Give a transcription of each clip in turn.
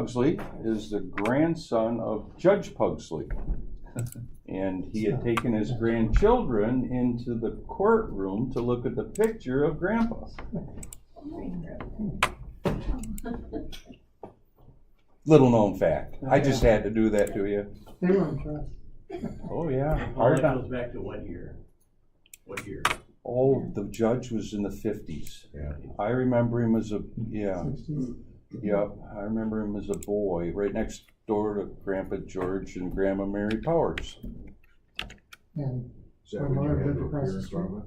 Pugsley is the grandson of Judge Pugsley. And he had taken his grandchildren into the courtroom to look at the picture of Grandpa. Little known fact. I just had to do that to you. They were impressed. Oh, yeah. All that goes back to what year? What year? Oh, the judge was in the 50s. Yeah. I remember him as a, 60s. Yep, I remember him as a boy, right next door to Grandpa George and Grandma Mary Powers. And Is that when you had to Across the appear in front of it?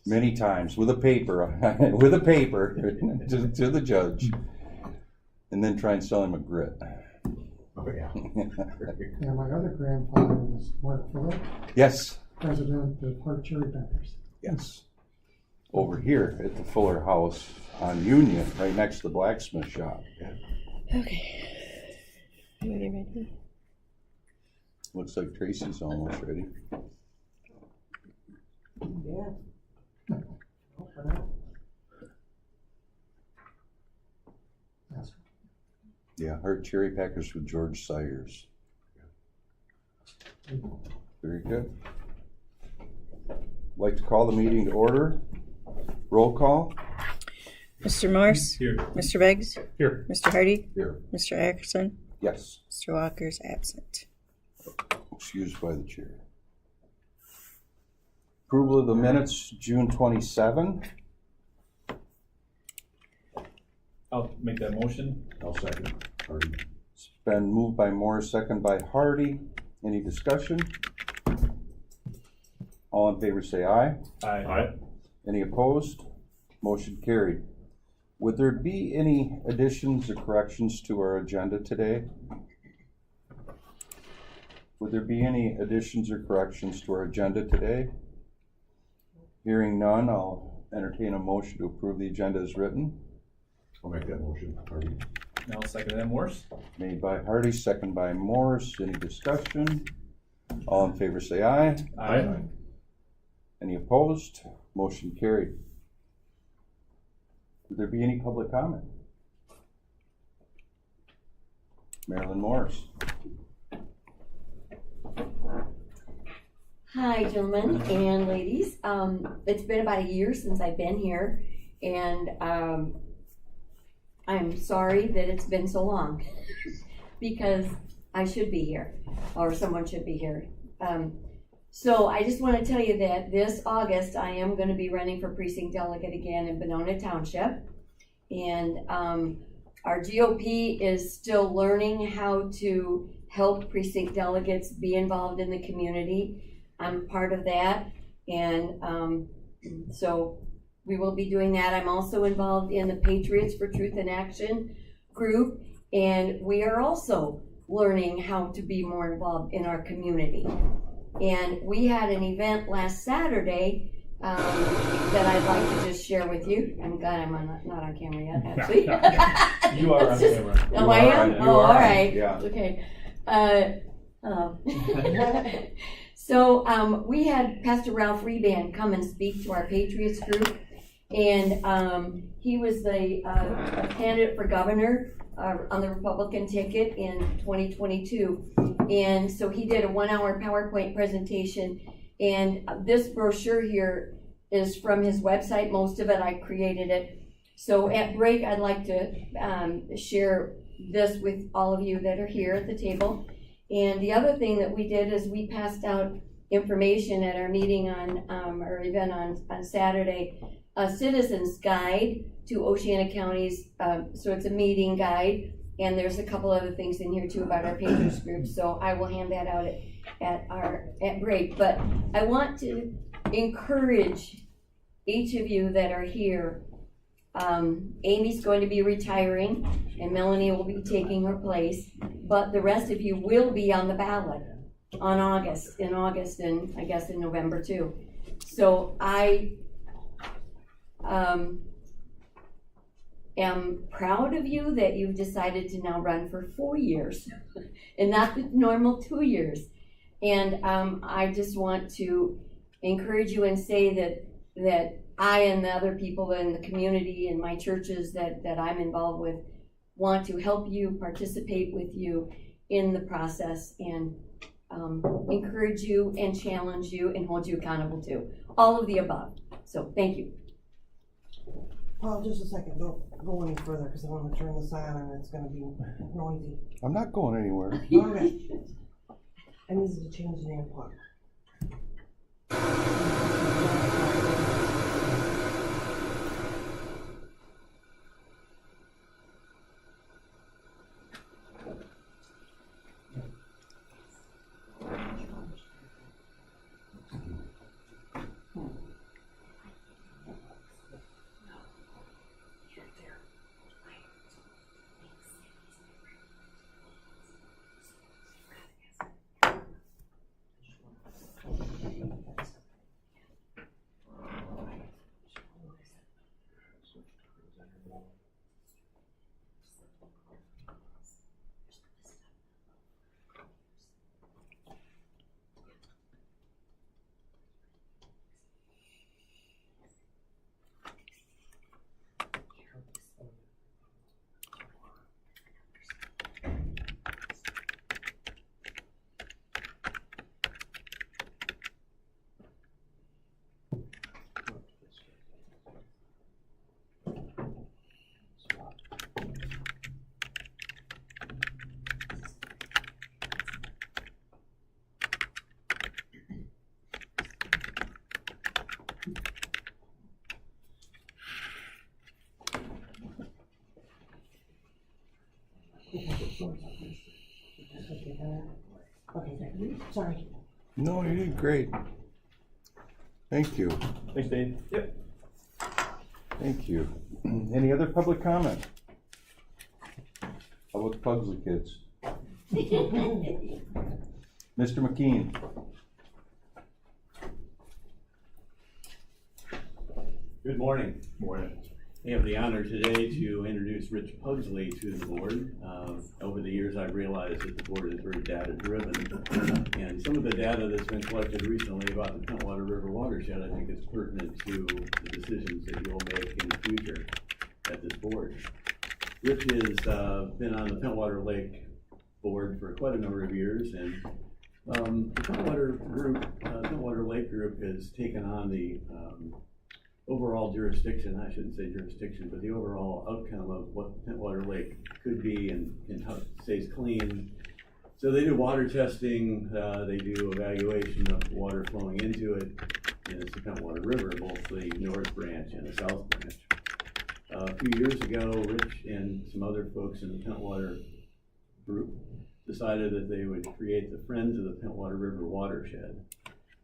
Many times with a paper, with a paper to the judge, and then try and sell him a grit. Oh, yeah. and my other grandfather was Mark Phillip, Yes, president of Hart Cherry Packers. yes. Over here at the Fuller House on Union, right next to the blacksmith shop. Okay. Everybody ready? Looks like Tracy's almost ready. That's Yeah, Hart Cherry Packers with George Sayers. Very good. Like to call the meeting to order. Roll call. Mr. Morse? Here. Mr. Beggs? Here. Mr. Hardy? Here. Mr. Ackerson? Yes, Mr. Walker's absent. excused by the chair. Approval of the minutes, June 27. I'll make that motion. I'll second. Hardy. It's been moved by Morris, second by Hardy. Any discussion? All in favor say aye. Aye. Any opposed? Motion carried. Would there be any additions or corrections to our agenda today? Would there be any additions or corrections to our agenda today? Hearing none, I'll entertain a motion to approve the agenda as written. I'll make that motion. Hardy. Now I'll second that, Morse. Made by Hardy, second by Morris. Any discussion? All in favor say aye. Aye. Any opposed? Motion carried. Would there be any public comment? Marilyn Morris. Hi, gentlemen and ladies. It's been about a year since I've been here, and I'm sorry that it's been so long because I should be here, or someone should be here. So I just want to tell you that this August I am going to be running for precinct delegate again in Benona Township, and our GOP is still learning how to help precinct delegates be involved in the community. I'm part of that, and so we will be doing that. I'm also involved in the Patriots for Truth in Action group, and we are also learning how to be more involved in our community. And we had an event last Saturday that I'd like to just share with you. I'm glad I'm not on camera yet, actually. You are on camera. Oh, I am? You Oh, are all on, right. yeah. Okay. So we had Pastor Ralph Reban come and speak to our Patriots group, and he was the candidate for governor on the Republican ticket in 2022, and so he did a 1-hour PowerPoint presentation, and this brochure here is from his website. Most of it I created it. So at break I'd like to share this with all of you that are here at the table. And the other thing that we did is we passed out information at our meeting on, or event on Saturday, a citizen's guide to Oceana County's, so it's a meeting guide, and there's a couple other things in here too about our Patriots group, so I will hand that out at break. But I want to encourage each of you that are here. Amy's going to be retiring, and Melanie will be taking her place, but the rest of you will be on the ballot in August, and I guess in November too. So I am proud of you that you've decided to now run for 4 years and not the normal 2 years. And I just want to encourage you and say that I and the other people in the community and my churches that I'm involved with want to help you, participate with you in the process, and encourage you and challenge you and hold you accountable to. All of the above. So thank you. Paul, just a second, don't go any further, because I want to turn this on and it's gonna be noisy. I'm not going anywhere. Okay. I need to change the name plug. Okay, sorry. No, you did great. Thank you. Thanks, Dave. Yep. Thank you. Any other public comment? How about the Pugsley kids? Mr. McKean. Good morning. Morning. I have the honor today to introduce Rich Pugsley to the board. Over the years, I've realized that the board is very data-driven, and some of the data that's been collected recently about the Pentwater River watershed, I think is pertinent to the decisions that you'll make in the future at this board. Rich has been on the Pentwater Lake board for quite a number of years, and the Pentwater Lake Group has taken on the overall jurisdiction, I shouldn't say jurisdiction, but the overall outcome of what Pentwater Lake could be and how it stays clean. So they do water testing, they do evaluation of water flowing into it, and it's the Pentwater River, both the north branch and the south branch. A few years ago, Rich and some other folks in the Pentwater group decided that they would create the Friends of the Pentwater River watershed.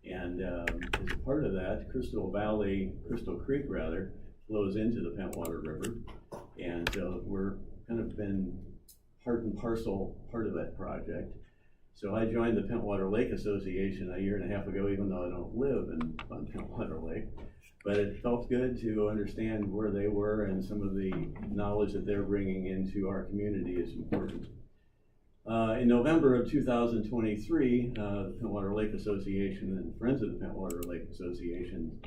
And as a part of that, Crystal Creek flows into the Pentwater River. And so we're kind of been part and parcel part of that project. So I joined the Pentwater Lake Association a year and a half ago, even though I don't live on Pentwater Lake. But it felt good to understand where they were, and some of the knowledge that they're bringing into our community is important. In November of 2023, the Pentwater Lake Association and Friends of the Pentwater Lake Association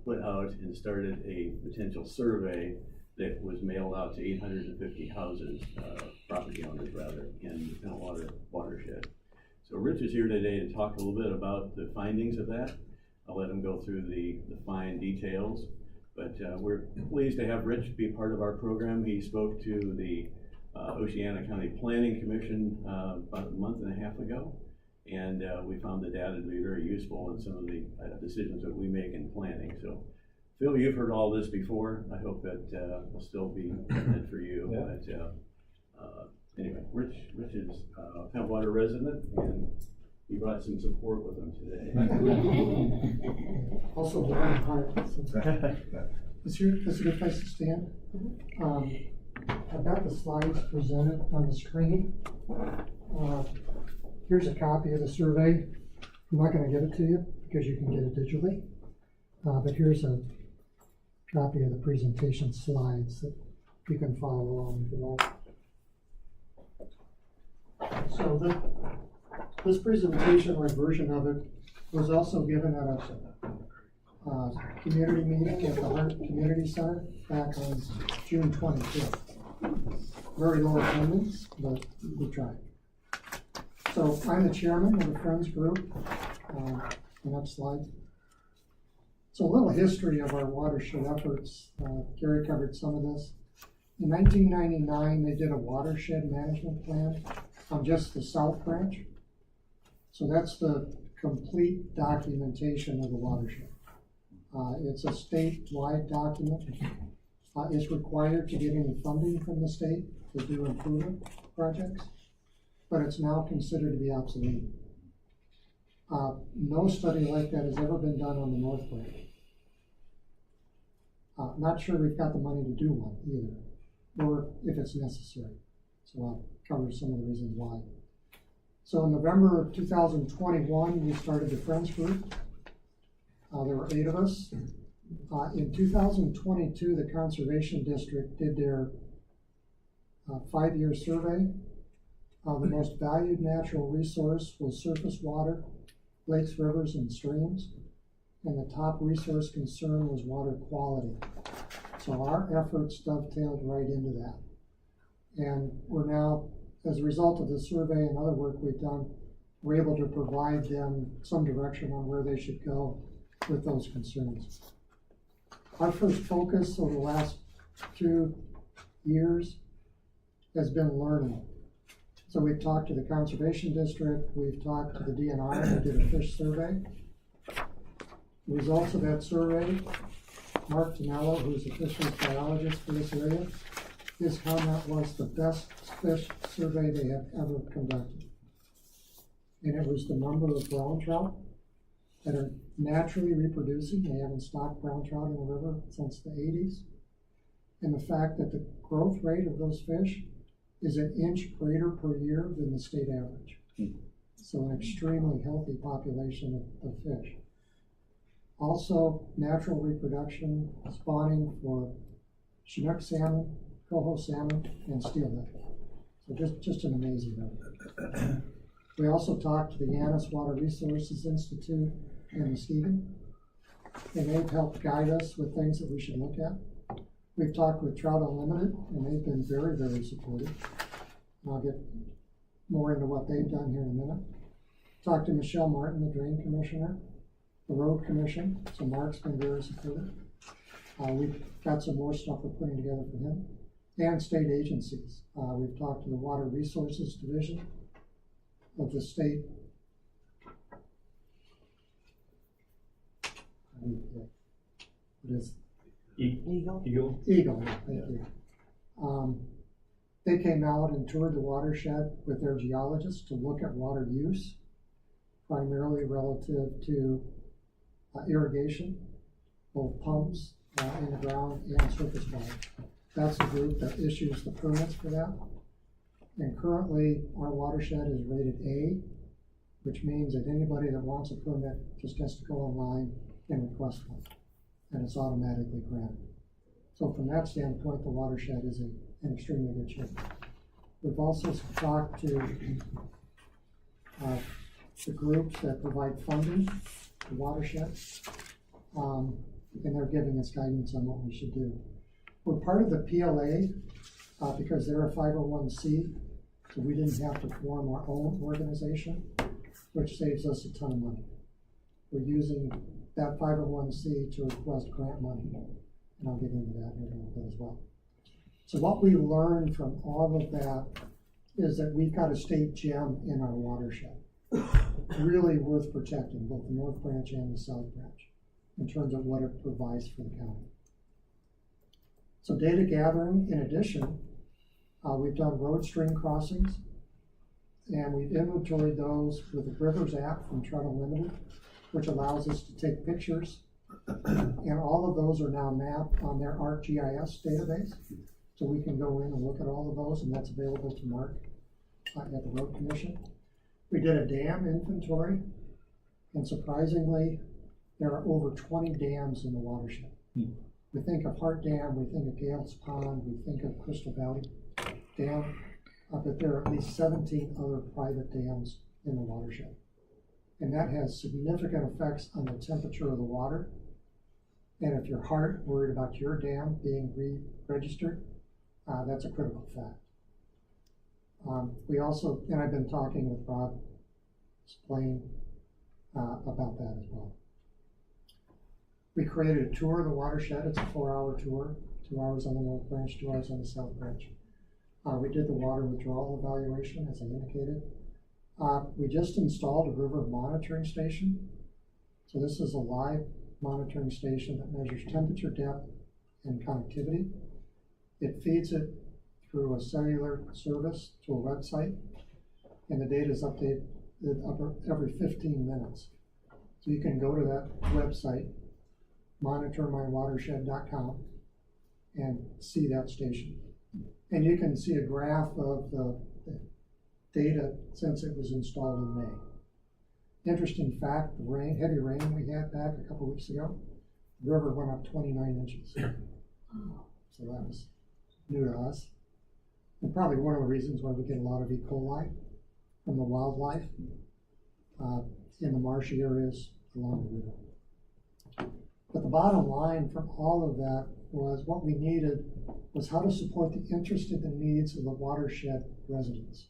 put out and started a potential survey that was mailed out to 850 houses, property owners rather, in the Pentwater watershed. So Rich is here today to talk a little bit about the findings of that. I'll let him go through the fine details, but we're pleased to have Rich be part of our program. He spoke to the Oceana County Planning Commission about a month and a half ago, and we found the data to be very useful in some of the decisions that we make in planning. So, Phil, you've heard all this before. I hope that will still be good for you. Yeah. But anyway, Rich is a Pentwater resident, and he brought some support with him today. Also, the one part. This is a good place to stand. I've got the slides presented on the screen. Here's a copy of the survey. I'm not going to give it to you because you can get it digitally. But here's a copy of the presentation slides that you can follow along if you like. So this presentation, or a version of it, was also given at a community meeting at the Hart Community Center back on June 25th. very low attendance, but we tried. So I'm the chairman of the Friends Group. The next slide. So a little history of our watershed efforts. Gary covered some of this. In 1999, they did a watershed management plan on just the South Branch. So that's the complete documentation of the watershed. It's a statewide document. It's required to get any funding from the state to do improvement projects, but it's now considered to be obsolete. No study like that has ever been done on the North Branch. Not sure we've got the money to do one either, or if it's necessary. So I'll cover some of the reasons why. So in November of 2021, we started the Friends Group. There were 8 of us. In 2022, the Conservation District did their 5-year survey. The most valued natural resource was surface water, lakes, rivers, and streams. And the top resource concern was water quality. So our efforts dovetailed right into that. And we're now, as a result of the survey and other work we've done, we're able to provide them some direction on where they should go with those concerns. Our first focus over the last 2 years has been learning. So we've talked to the Conservation District, we've talked to the DNR, we did a fish survey. The results of that survey, Mark Tonello, who's a fisheries biologist for this area, his comment was the best fish survey they have ever conducted. And it was the number of brown trout that are naturally reproducing. They haven't stocked brown trout in the river since the 80s. And the fact that the growth rate of those fish is an inch greater per year than the state average. So an extremely healthy population of fish. Also, natural reproduction, spawning for Chinook salmon, coho salmon, and steelhead. So just an amazing number. We also talked to the Yanis Water Resources Institute in Muskegon, and they've helped guide us with things that we should look at. We've talked with Trout Unlimited, and they've been very, very supportive. And I'll get more into what they've done here in a minute. Talked to Michelle Martin, the Drain Commissioner, the Road Commission, so Mark's been very supportive. We've got some more stuff we're putting together for him, and state agencies. We've talked to the Water Resources Division of the state. What is Eagle. Eagle, thank you. They came out and toured the watershed with their geologists to look at water use, primarily relative to irrigation, both pumps in the ground and surface water. That's the group that issues the permits for that. And currently, our watershed is rated A, which means that anybody that wants a permit just has to go online and request one, and it's automatically granted. So from that standpoint, the watershed is in extremely good shape. We've also talked to the groups that provide funding to watershed, and they're giving us guidance on what we should do. We're part of the PLA because they're a 501c, so we didn't have to form our own organization, which saves us a ton of money. We're using that 501c to request grant money, and I'll get into that here in a little bit as well. So what we learned from all of that is that we've got a state gem in our watershed, really worth protecting, both the North Branch and the South Branch, in terms of what it provides for the county. So data gathering, in addition, we've done road stream crossings, and we've inventoried those with the Rivers app from Trout Unlimited, which allows us to take pictures, and all of those are now mapped on their ArcGIS database, so we can go in and look at all of those, and that's available to Mark at the Road Commission. We did a dam inventory, and surprisingly, there are over 20 dams in the watershed. We think of Hart Dam, we think of Gales Pond, we think of Crystal Valley Dam, but there are at least 17 other private dams in the watershed. And that has significant effects on the temperature of the water. And if you're worried about your dam being re-registered, that's a critical fact. We also, and I've been talking with Rob Splain about that as well. We created a tour of the watershed. It's a 4-hour tour, 2 hours on the north branch, 2 hours on the south branch. We did the water withdrawal evaluation, as I indicated. We just installed a river monitoring station. So this is a live monitoring station that measures temperature, depth, and connectivity. It feeds it through a cellular service to a website, and the data is updated every 15 minutes. So you can go to that website, monitormywatershed.com, and see that station. And you can see a graph of the data since it was installed in May. Interesting fact, the heavy rain we had back a couple weeks ago, the river went up 29 inches. So that was new to us. And probably one of the reasons why we get a lot of E. coli from the wildlife in the marshy areas along the river. But the bottom line from all of that was what we needed was how to support the interest and the needs of the watershed residents.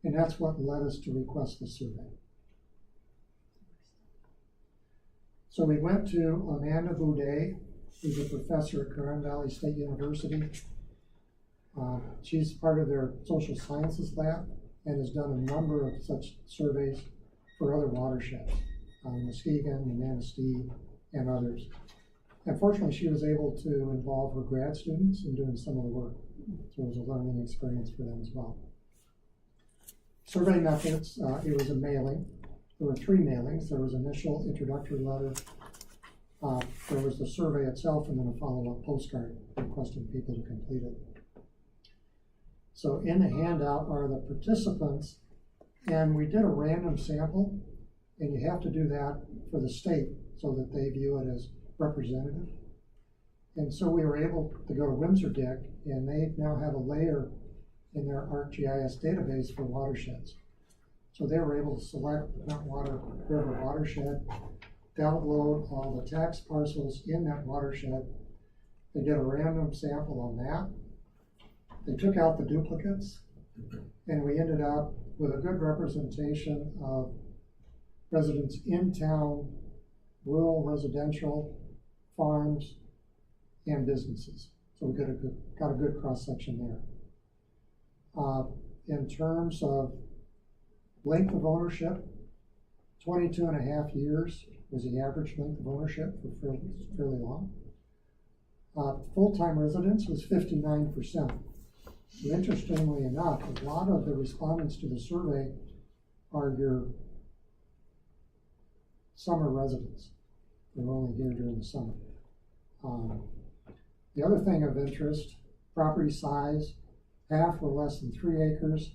And that's what led us to request the survey. So we went to Amanda Boudet, who's a professor at Grand Valley State University. She's part of their social sciences lab and has done a number of such surveys for other watersheds, Muskegon, the Manistee, and others. And fortunately, she was able to involve her grad students in doing some of the work. So it was a learning experience for them as well. Survey methods, it was a mailing. There were 3 mailings. There was initial introductory letter. There was the survey itself, and then a follow-up postcard requesting people to complete it. So in the handout are the participants, and we did a random sample, and you have to do that for the state so that they view it as representative. And so we were able to go to WinsorDick, and they now have a layer in their ArcGIS database for watersheds. So they were able to select the Cutwater River watershed, download all the tax parcels in that watershed. They did a random sample on that. They took out the duplicates, and we ended up with a good representation of residents in town, rural residential, farms, and businesses. So we got a good cross-section there. In terms of length of ownership, 22.5 years was the average length of ownership for fairly long. Full-time residence was 59%. So interestingly enough, a lot of the respondents to the survey are your summer residents. They're only here during the summer. The other thing of interest, property size, half were less than 3 acres,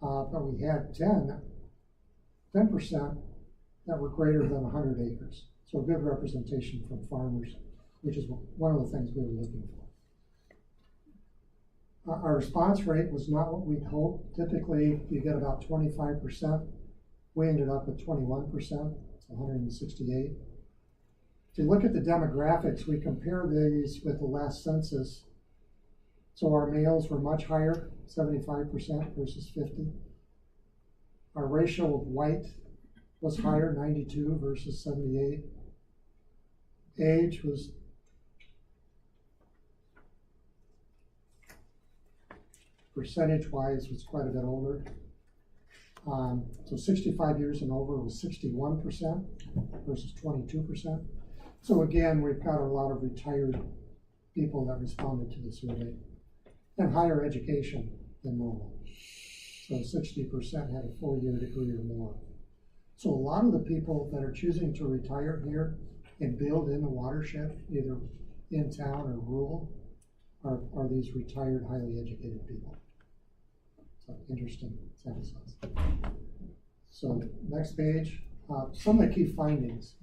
but we had 10% that were greater than 100 acres. So a good representation from farmers, which is one of the things we were looking for. Our response rate was not what we'd hoped. Typically, you get about 25%. We ended up at 21%, it's 168. If you look at the demographics, we compare these with the last census. So our males were much higher, 75% versus 50. Our ratio of white was higher, 92 versus 78. Age was percentage-wise was quite a bit older. So 65 years and over was 61% versus 22%. So again, we've got a lot of retired people that responded to the survey, and higher education than normal. So 60% had a 4-year degree or more. So a lot of the people that are choosing to retire here and build in the watershed, either in town or rural, are these retired, highly educated people. So interesting sample size. So next page, some of the key findings.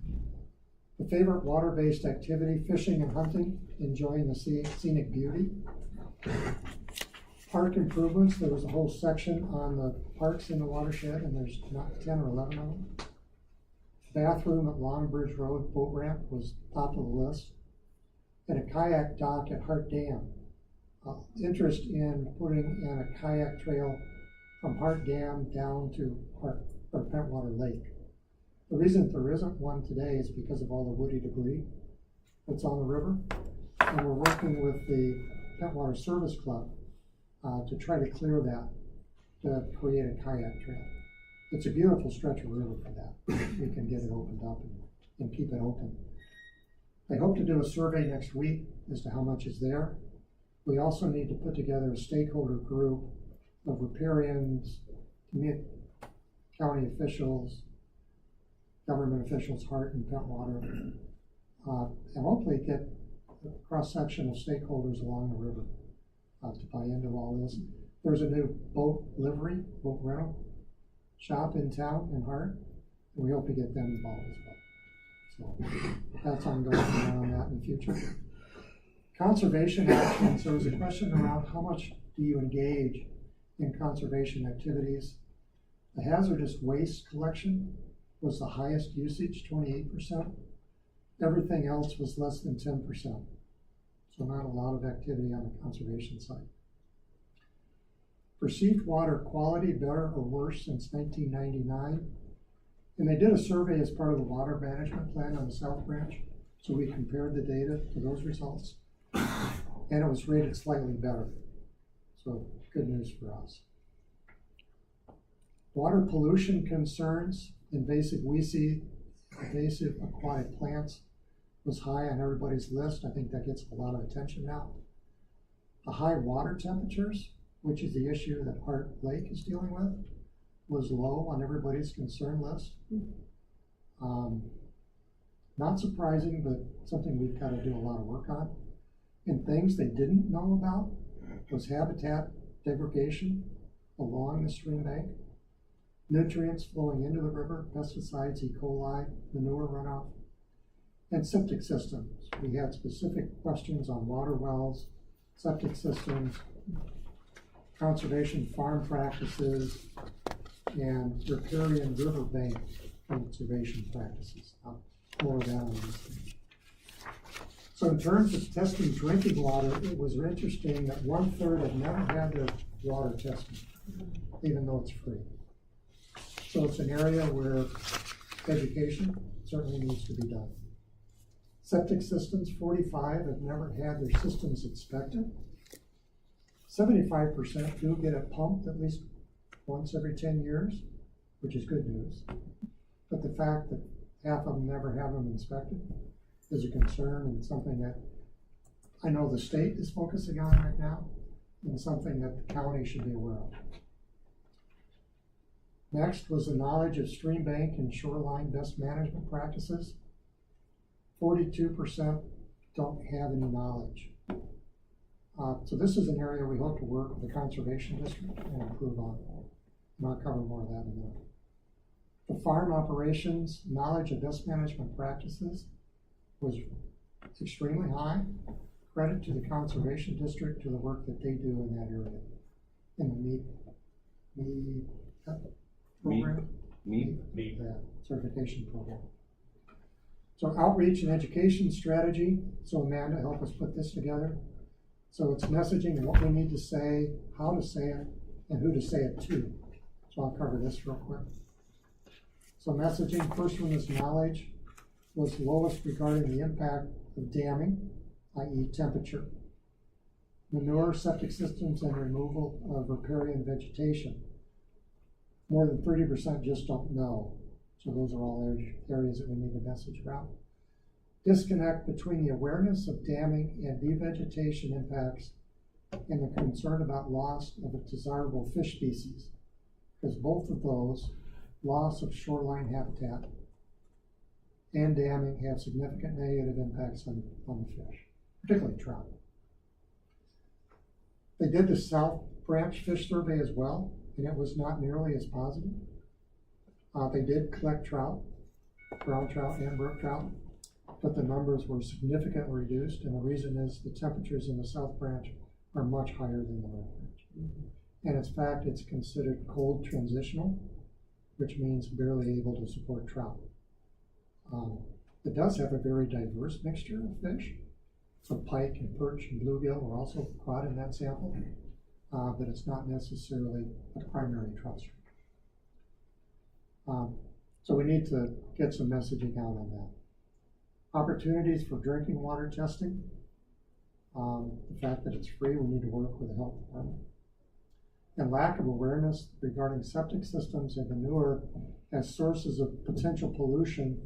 The favorite water-based activity, fishing and hunting, enjoying the scenic beauty. Park improvements, there was a whole section on the parks in the watershed, and there's not 10 or 11 of them. Bathroom at Longbridge Road, boat ramp was top of the list. And a kayak dock at Hart Dam interest in putting in a kayak trail from Hart Dam down to Pentwater Lake. The reason there isn't one today is because of all the woody debris that's on the river. And we're working with the Pentwater Service Club to try to clear that, to create a kayak trail. It's a beautiful stretch of river for that. We can get it opened up and keep it open. I hope to do a survey next week as to how much is there. We also need to put together a stakeholder group of riparians, county officials, government officials, Hart and Pentwater, and hopefully get a cross-section of stakeholders along the river to buy into all this. There's a new boat rental shop in town in Hart, and we hope to get them involved as well. So that's ongoing on that in the future. Conservation actions, there was a question around how much do you engage in conservation activities. The hazardous waste collection was the highest usage, 28%. Everything else was less than 10%. So not a lot of activity on the conservation side. Perceived water quality, better or worse since 1999. And they did a survey as part of the water management plan on the South Branch. So we compared the data to those results. And it was rated slightly better. So good news for us. Water pollution concerns, invasive aquatic plants was high on everybody's list. I think that gets a lot of attention now. The high water temperatures, which is the issue that Hart Lake is dealing with, was low on everybody's concern list. Not surprising, but something we've got to do a lot of work on. And things they didn't know about was habitat degradation along the stream bank, nutrients flowing into the river, pesticides, E. coli, manure runoff, and septic systems. We had specific questions on water wells, septic systems, conservation farm practices, and riparian riverbank conservation practices. I'll more of that on this page. So in terms of testing drinking water, it was interesting that 1/3 have never had their water tested, even though it's free. So it's an area where education certainly needs to be done. Septic systems, 45 have never had their systems inspected. 75% do get it pumped at least once every 10 years, which is good news. But the fact that half of them never have them inspected is a concern and something that I know the state is focusing on right now and something that the county should be aware of. Next was the knowledge of stream bank and shoreline best management practices. 42% don't have any knowledge. So this is an area we hope to work with the Conservation District and improve on. And I'll cover more of that in a minute. The farm operations knowledge of best management practices was extremely high. Credit to the Conservation District to the work that they do in that area. In the MEAT certification program. So outreach and education strategy. So Amanda helped us put this together. So it's messaging and what we need to say, how to say it, and who to say it to. So I'll cover this real quick. So messaging, first one is knowledge, was lowest regarding the impact of damming, i.e. temperature, manure, septic systems, and removal of riparian vegetation. More than 30% just don't know. So those are all areas that we need to message around. Disconnect between the awareness of damming and devegetation impacts and the concern about loss of a desirable fish species. Because both of those, loss of shoreline habitat and damming, have significant negative impacts on the fish, particularly trout. They did the South Branch Fish Survey as well, and it was not nearly as positive. They did collect trout, brown trout and brook trout, but the numbers were significantly reduced, and the reason is the temperatures in the South Branch are much higher than the North Branch. And in fact, it's considered cold transitional, which means barely able to support trout. It does have a very diverse mixture of fish, So pike and perch and bluegill were also caught in that sample, but it's not necessarily a primary trout stream. So we need to get some messaging out on that. Opportunities for drinking water testing. The fact that it's free, we need to work with the health department. And lack of awareness regarding septic systems and manure as sources of potential pollution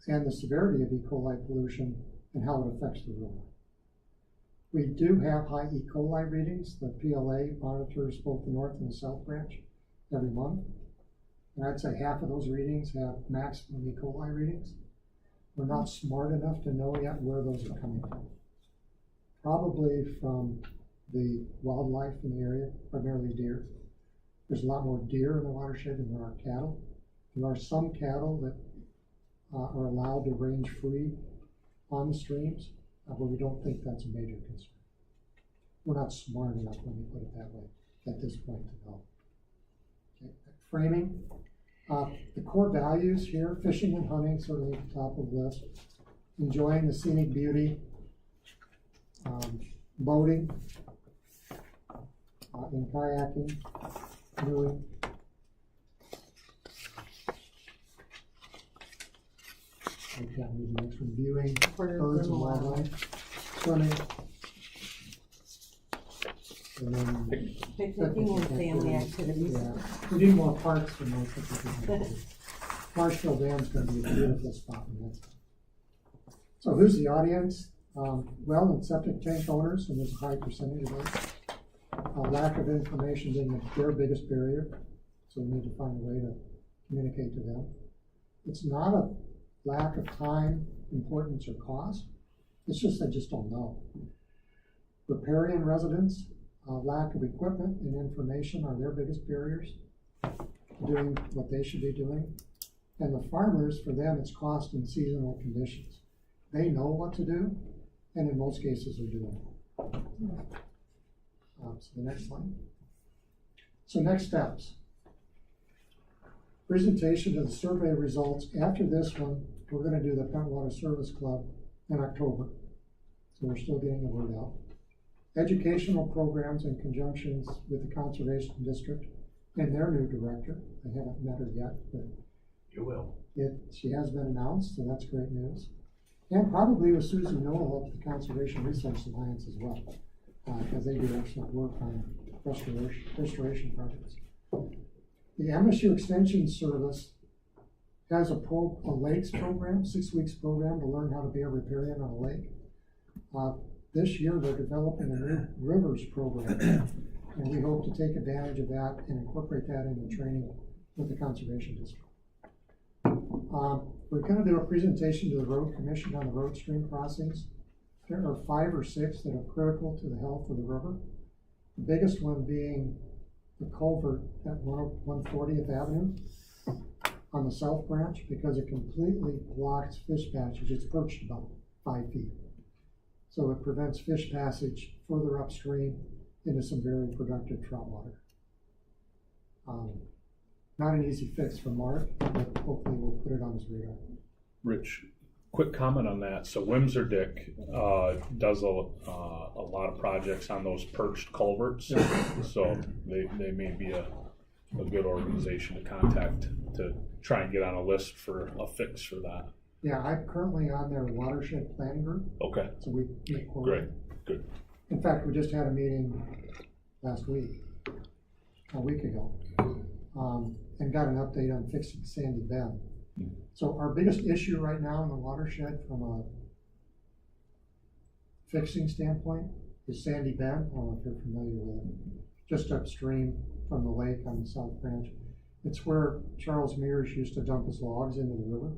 and the severity of E. coli pollution and how it affects the river. We do have high E. coli readings. The PLA monitors both the north and the south branch every month. And I'd say half of those readings have maximum E. coli readings. We're not smart enough to know yet where those are coming from. Probably from the wildlife in the area, primarily deer. There's a lot more deer in the watershed than there are cattle. There are some cattle that are allowed to range free on the streams, but we don't think that's a major concern. We're not smart enough, let me put it that way, at this point to know. Okay. Framing. The core values here, fishing and hunting, certainly at the top of the list. Enjoying the scenic beauty, boating, and kayaking, canoeing. Okay, next one, viewing birds and wildlife, swimming. And then Picnicking and family activities. yeah, we need more parks for more picnic. Marshville Dam's gonna be a beautiful spot in that. So who's the audience? Well and septic tank owners, and there's a high percentage of those. Lack of information being their biggest barrier, so we need to find a way to communicate to them. It's not a lack of time, importance, or cost. It's just they just don't know. Riparian residents, lack of equipment and information are their biggest barriers to doing what they should be doing. And the farmers, for them, it's cost and seasonal conditions. They know what to do, and in most cases are doing it. So the next slide. So next steps. Presentation of the survey results. After this one, we're going to do the Pentwater Service Club in October. So we're still getting the word out. Educational programs in conjunctions with the Conservation District and their new director. I haven't met her yet, but You will. she has been announced, so that's great news. And probably with Susie Noel at the Conservation Research Alliance as well, because they do excellent work on restoration projects. The MSU Extension Service has a lakes program, 6 weeks program to learn how to be a riparian on a lake. This year, they're developing a new rivers program, and we hope to take advantage of that and incorporate that into training with the Conservation District. We're going to do a presentation to the Road Commission on the road stream crossings. There are 5 or 6 that are critical to the health of the river. The biggest one being the culvert at 140th Avenue on the south branch, because it completely blocks fish passage. It's perched about 5 feet. So it prevents fish passage further upstream into some very productive trout water. Not an easy fix for Mark, but hopefully we'll put it on his radar. Rich, quick comment on that. So Wimser-Dick does a lot of projects on those perched culverts. So they may be a good organization to contact to try and get on a list for a fix for that. Yeah, I'm currently on their watershed planning group. Okay. So we meet quarterly. Great, good. In fact, we just had a meeting last week, a week ago, and got an update on fixing Sandy Bend. So our biggest issue right now in the watershed from a fixing standpoint is Sandy Bend. I don't know if you're familiar with it. Just upstream from the lake on the south branch. It's where Charles Mears used to dump his logs into the river.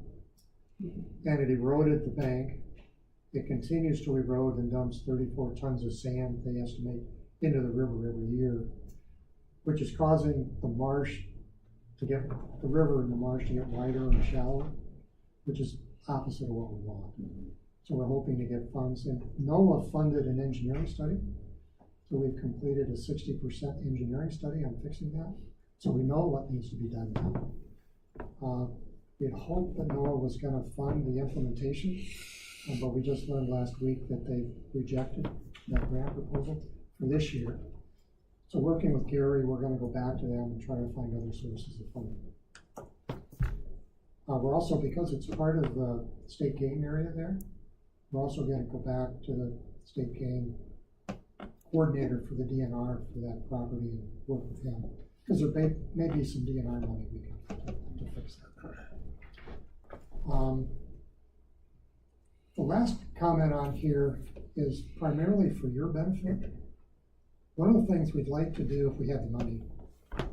And it eroded the bank. It continues to erode and dumps 34 tons of sand, they estimate, into the river every year, which is causing the marsh to get, the river and the marsh to get wider and shallower, which is opposite of what we want. So we're hoping to get funds. And NOAA funded an engineering study. So we've completed a 60% engineering study on fixing that. So we know what needs to be done now. We had hoped that NOAA was going to fund the implementation but we just learned last week that they rejected that grant proposal for this year. So working with Gary, we're gonna go back to them and try to find other sources of funding. We're also, because it's part of the state game area there, we're also gonna go back to the state game coordinator for the DNR for that property and work with him. Because there may be some DNR money we can to fix that. The last comment on here is primarily for your benefit. One of the things we'd like to do if we have the money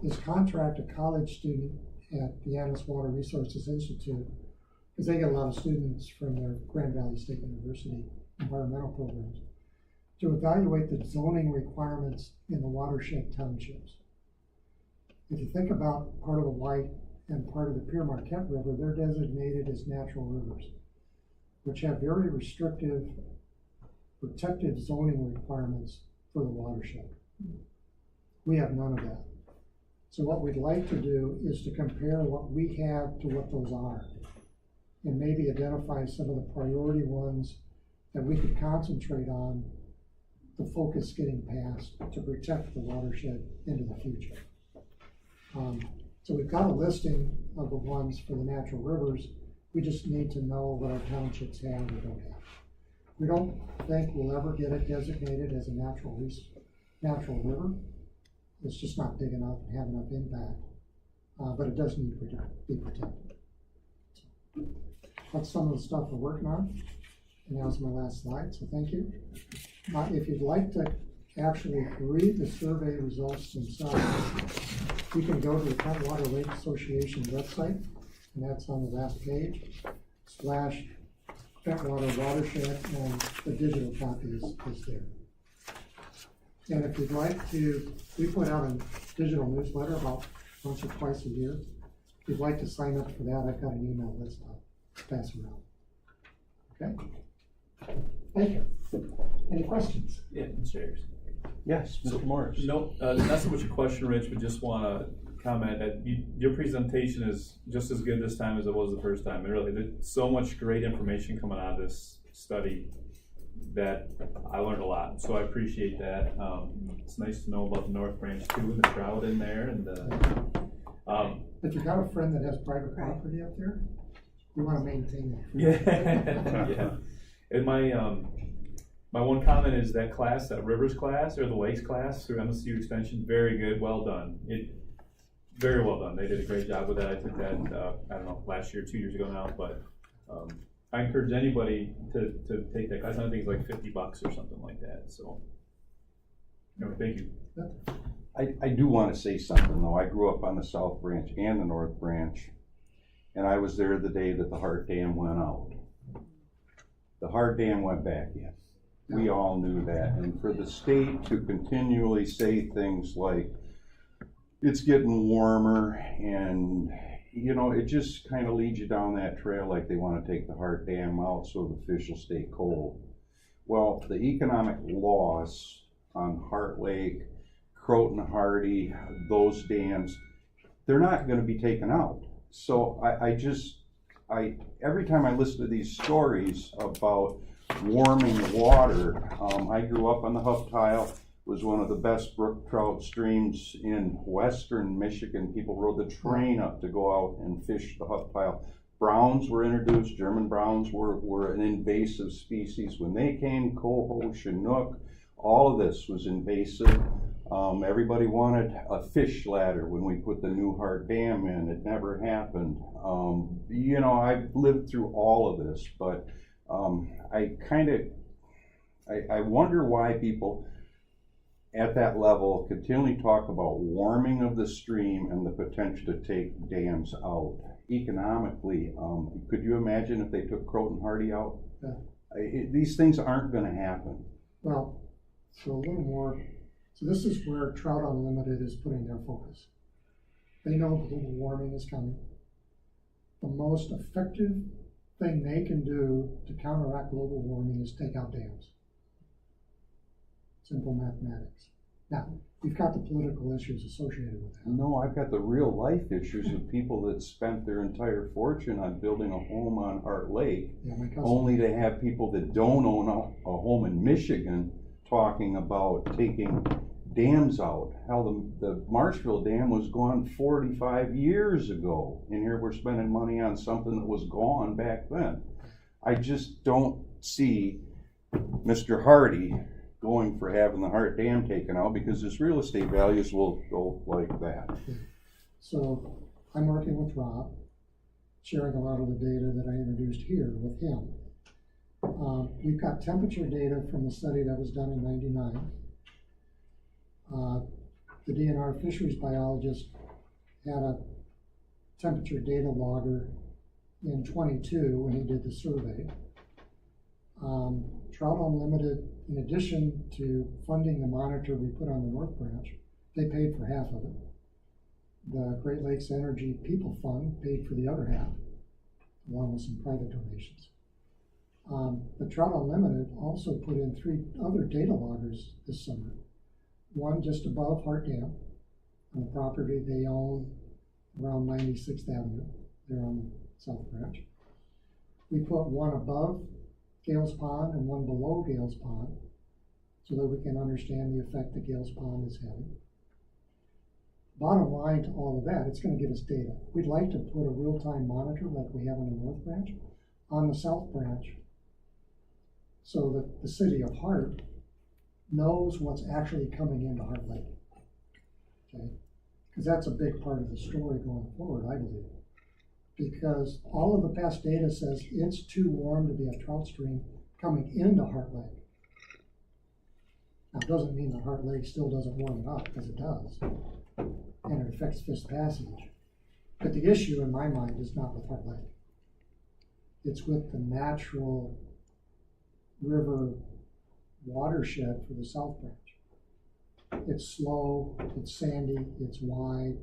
is contract a college student at the Annis Water Resources Institute, because they get a lot of students from their Grand Valley State University environmental programs, to evaluate the zoning requirements in the watershed townships. If you think about part of the White and part of the Pere Marquette River, they're designated as natural rivers, which have very restrictive, protective zoning requirements for the watershed. We have none of that. So what we'd like to do is to compare what we have to what those are, and maybe identify some of the priority ones that we could concentrate on the focus getting past to protect the watershed into the future. So we've got a listing of the ones for the natural rivers. We just need to know what our townships have or don't have. We don't think we'll ever get it designated as a natural river. It's just not big enough and have enough impact, but it does need to be protected. So that's some of the stuff we're working on. And that was my last slide, so thank you. If you'd like to actually read the survey results themselves, you can go to the Pentwater Lake Association website, and that's on the last page, / Pentwater Watershed, and the digital copy is there. And if you'd like to, we put out a digital newsletter about once or twice a year. If you'd like to sign up for that, I've got an email list I'll pass around. Okay? Thank you. Any questions? Yeah, Mr. Ayers. Yes, Mr. Morris. No, not so much a question, Rich, but just want to comment that your presentation is just as good this time as it was the first time. And really, there's so much great information coming out of this study that I learned a lot. So I appreciate that. It's nice to know about the North Branch too, and the trout in there, and If you've got a friend that has private property up there, you want to maintain that. yeah, yeah. And my one comment is that class, that Rivers class or the Lakes class through MSU Extension, very good, well done. Very well done. They did a great job with that. I took that, I don't know, last year, 2 years ago now, but I encourage anybody to take that class. I think it's like $50 or something like that. So, no, thank you. I do want to say something though. I grew up on the South Branch and the North Branch, and I was there the day that the Hart Dam went out. The Hart Dam went back in. We all knew that. And for the state to continually say things like, it's getting warmer, and you know, it just kind of leads you down that trail like they want to take the Hart Dam out so the fish will stay cold. Well, the economic loss on Hart Lake, Croton Hardy, those dams, they're not going to be taken out. So every time I listen to these stories about warming water, I grew up on the Huff Tile. Was one of the best brook trout streams in western Michigan. People rode the train up to go out and fish the Huff Tile. Browns were introduced. German browns were an invasive species. When they came, coho, chinook, all of this was invasive. Everybody wanted a fish ladder when we put the new Hart Dam in. It never happened. You know, I've lived through all of this, but I wonder why people at that level continually talk about warming of the stream and the potential to take dams out. Economically, could you imagine if they took Croton Hardy out? Yeah. These things aren't going to happen. Well, so a little more. So this is where Trout Unlimited is putting their focus. They know global warming is coming. The most effective thing they can do to counteract global warming is take out dams. Simple mathematics. Now, You've got the political issues associated with that. No, I've got the real life issues of people that spent their entire fortune on building a home on Heart Lake, Yeah, my cousin, only to have people that don't own a home in Michigan talking about taking dams out. Hell, the Marshville Dam was gone 45 years ago, and here we're spending money on something that was gone back then. I just don't see Mr. Hardy going for having the Hart Dam taken out, because his real estate values will go like that. so I'm working with Rob, sharing a lot of the data that I introduced here with him. We've got temperature data from the study that was done in '99. The DNR fisheries biologist had a temperature data logger in '22 when he did the survey. Trout Unlimited, in addition to funding the monitor we put on the North Branch, they paid for half of it. The Great Lakes Energy People Fund paid for the other half, along with some private donations. But Trout Unlimited also put in 3 other data loggers this summer. One just above Hart Dam, on the property they own around 96th Avenue, there on the South Branch. We put one above Gales Pond and one below Gales Pond, so that we can understand the effect that Gales Pond is having. Bottom line to all of that, it's going to give us data. We'd like to put a real-time monitor like we have on the North Branch on the South Branch, so that the city of Hart knows what's actually coming into Hart Lake. Okay? Because that's a big part of the story going forward, I believe. Because all of the past data says it's too warm to be a trout stream coming into Hart Lake. Now, it doesn't mean that Hart Lake still doesn't warm it up, because it does. And it affects fish passage. But the issue in my mind is not with Hart Lake. It's with the natural river watershed for the South Branch. It's slow, it's sandy, it's wide,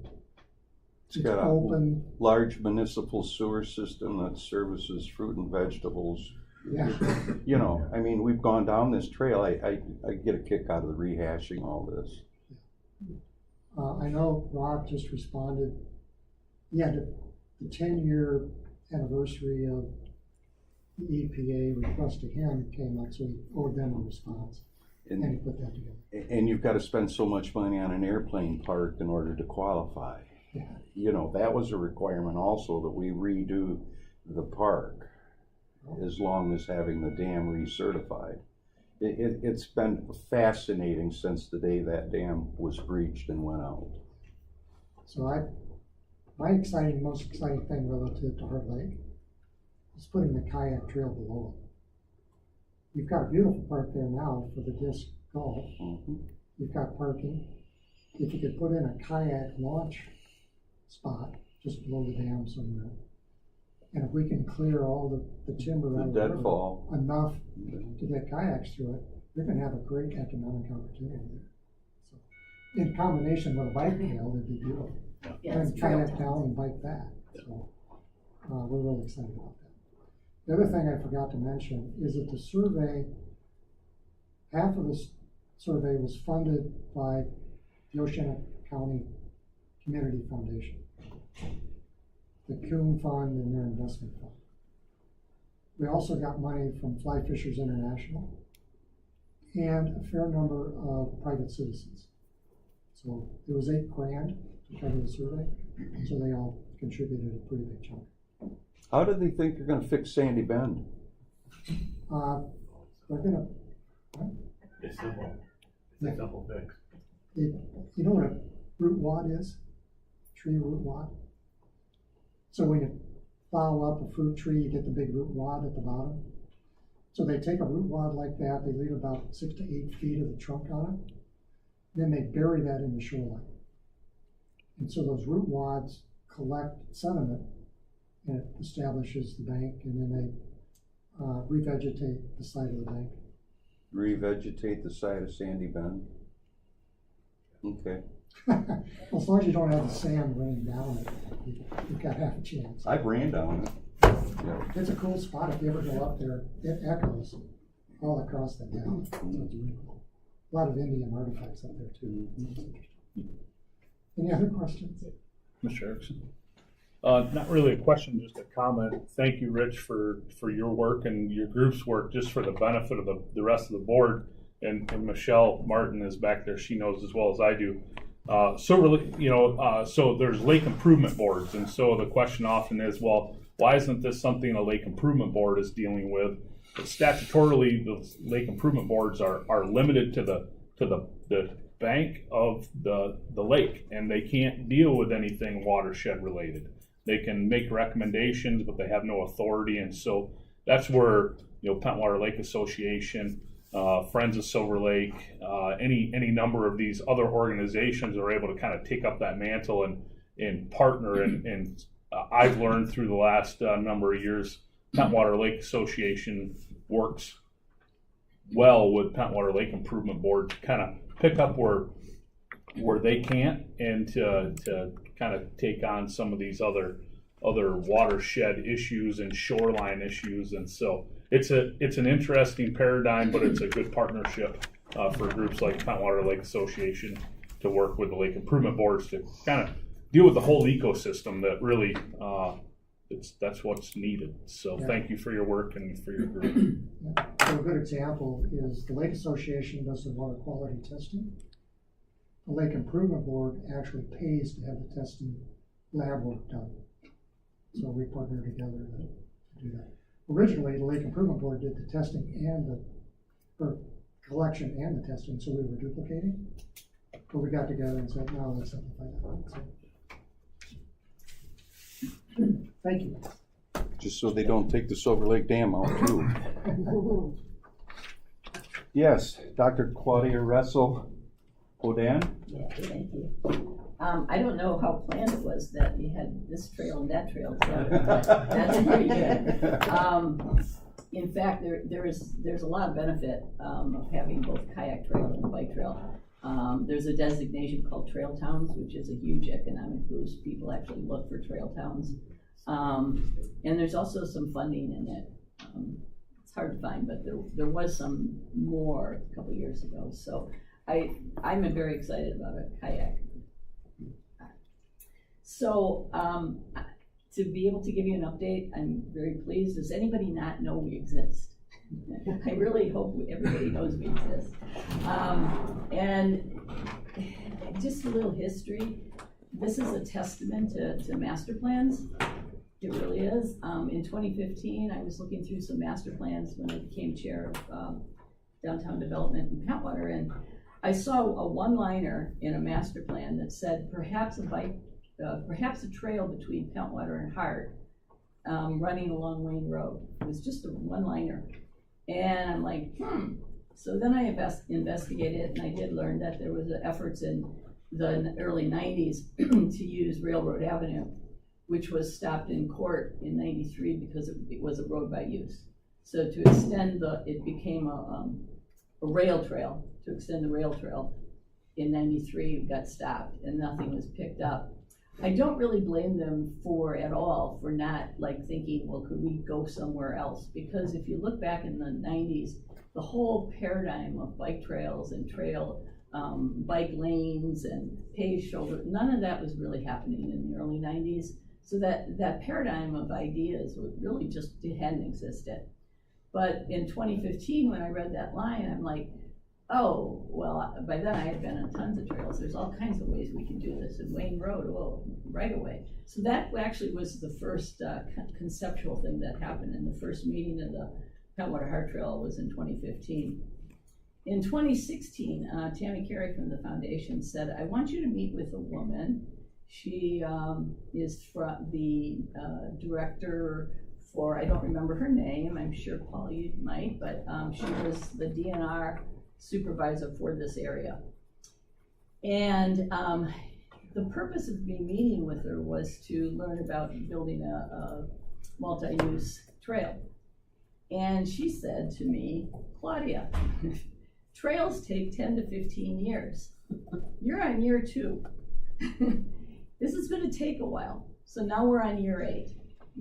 It's got a open. large municipal sewer system that services fruit and vegetables. Yeah, You know, I mean, we've gone down this trail. I get a kick out of the rehashing all this. I know Rob just responded. Yeah, the 10-year anniversary of the EPA request to him came up, so he owed them a response, and he And, put that together. and you've got to spend so much money on an airplane park in order to qualify. Yeah. You know, that was a requirement also, that we redo the park as long as having the dam recertified. It's been fascinating since the day that dam was breached and went out. So my most exciting thing relative to Hart Lake is putting the kayak trail below it. You've got a beautiful park there now for the disc golf. Mhm. You've got parking. If you could put in a kayak launch spot just below the dam somewhere, and if we can clear all the timber The out of the river deadfall. enough to get kayaks through it, you're gonna have a great economic opportunity there. So, in combination with a bike trail, it'd be beautiful. And kayak down and bike back, so, we're really excited about that. The other thing I forgot to mention is that the survey, half of the survey was funded by the Oceana County Community Foundation, the Coon Fund and their investment fund. We also got money from Fly Fishers International and a fair number of private citizens. So there was $8,000 to cover the survey, so they all contributed a pretty big chunk. How do they think they're gonna fix Sandy Bend? They're gonna, It's simple. It's a simple fix. you know what a root wad is? Tree root wad? So when you plow up a fruit tree, you get the big root wad at the bottom. So they take a root wad like that, they leave about 6 to 8 feet of the trunk on it, then they bury that in the shoreline. And so those root wads collect sediment, and it establishes the bank, and then they revegetate the side of the bank. Revegetate the side of Sandy Bend? Okay. Well, as long as you don't have the sand running down it, you've got half a chance. I've ran down it. Yeah. It's a cool spot. If you ever go up there, it echoes all across the dam. So it's really cool. lot of Indian artifacts out there too. Any other questions? Mr. Erickson? Not really a question, just a comment. Thank you, Rich, for your work and your group's work, just for the benefit of the rest of the board. And Michelle Martin is back there. She knows as well as I do. So there's lake improvement boards. And so the question often is, well, why isn't this something a lake improvement board is dealing with? But statutorily, the lake improvement boards are limited to the bank of the lake, and they can't deal with anything watershed related. They can make recommendations, but they have no authority. And so that's where, Pentwater Lake Association, Friends of Silver Lake, any number of these other organizations are able to kind of take up that mantle and partner. And I've learned through the last number of years, Pentwater Lake Association works well with Pentwater Lake Improvement Board to kind of pick up where they can't, and to kind of take on some of these other watershed issues and shoreline issues. And so it's an interesting paradigm, but it's a good partnership for groups like Pentwater Lake Association to work with the lake improvement boards to kind of deal with the whole ecosystem that really that's what's needed. So thank you for your work and for your group. So a good example is the Lake Association does the water quality testing. The Lake Improvement Board actually pays to have the testing lab work done. So we partner together to do that. Originally, the Lake Improvement Board did the testing and the collection and the testing, so we were duplicating. But we got together and said, no, let's simplify that. So, thank you. Just so they don't take the Silver Lake Dam out too. Yes, Dr. Claudia Russell Odan. Yeah, thank you. I don't know how planned it was that you had this trail and that trail together, but that's pretty good. In fact, there's a lot of benefit of having both kayak trail and bike trail. There's a designation called Trail Towns, which is a huge economic boost. People actually look for trail towns. And there's also some funding in it. It's hard to find, but there was some more a couple years ago. So I'm very excited about a kayak. So to be able to give you an update, I'm very pleased. Does anybody not know we exist? I really hope everybody knows we exist. And just a little history. This is a testament to master plans. It really is. In 2015, I was looking through some master plans when I became chair of downtown development in Pentwater, and I saw a one-liner in a master plan that said perhaps a trail between Pentwater and Hart, running along Wayne Road. It was just a one-liner. And I'm like, So then I investigated, and I did learn that there was efforts in the early 90s to use Railroad Avenue, which was stopped in court in 93 because it was a road by use. So to extend it became a rail trail. To extend the rail trail in 93 got stopped and nothing was picked up. I don't really blame them at all for not thinking, well, could we go somewhere else? Because if you look back in the 90s, the whole paradigm of bike trails and bike lanes and paved shoulder, none of that was really happening in the early 90s. So that paradigm of ideas really just hadn't existed. But in 2015, when I read that line, I'm like, oh, well, by then I had been on tons of trails. There's all kinds of ways we can do this. And Wayne Road, right away. So that actually was the first conceptual thing that happened in the first meeting of the Pentwater Hart Trail was in 2015. In 2016, Tammy Carey from the foundation said, I want you to meet with a woman. She is the director for, I don't remember her name, I'm sure Paul you might, but she was the DNR supervisor for this area. And the purpose of me meeting with her was to learn about building a multi-use trail. And she said to me, Claudia, trails take 10 to 15 years. You're on year 2. This is going to take a while. So now we're on year 8,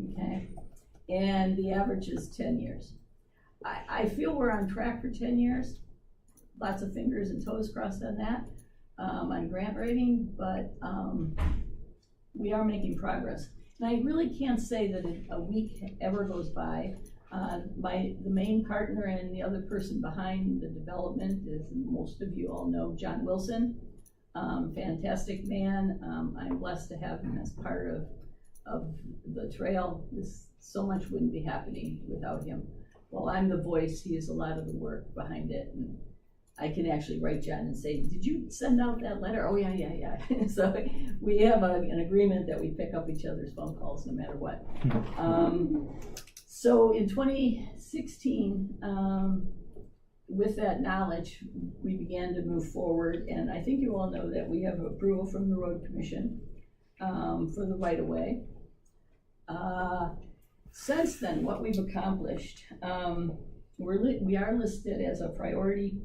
okay? And the average is 10 years. I feel we're on track for 10 years. lots of fingers and toes crossed on that, on grant writing, but, we are making progress. And I really can't say that a week ever goes by. The main partner and the other person behind the development is, most of you all know, John Wilson. Fantastic man. I'm blessed to have him as part of the trail. So much wouldn't be happening without him. While I'm the voice, he is a lot of the work behind it. And I can actually write John and say, did you send out that letter? Oh, yeah. So we have an agreement that we pick up each other's phone calls no matter what. So in 2016, with that knowledge, we began to move forward. And I think you all know that we have approval from the Road Commission for the right-of-way. Since then, what we've accomplished, we are listed as a priority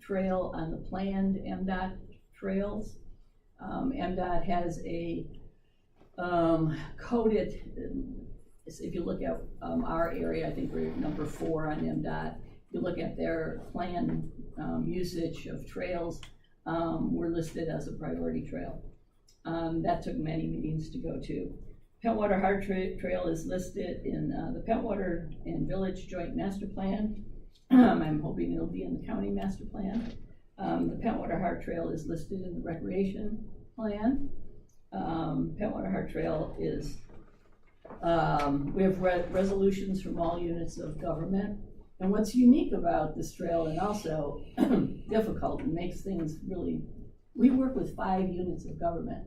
trail on the planned MDOT trails. MDOT has a coded, if you look at our area, I think we're number 4 on MDOT. If you look at their planned usage of trails, we're listed as a priority trail. That took many meetings to go to. Pentwater Hard Trail is listed in the Pentwater and Village Joint Master Plan. I'm hoping it'll be in the County Master Plan. The Pentwater Hard Trail is listed in the Recreation Plan. Pentwater Hard Trail is, we have resolutions from all units of government. And what's unique about this trail, and also difficult, and makes things really, we work with 5 units of government.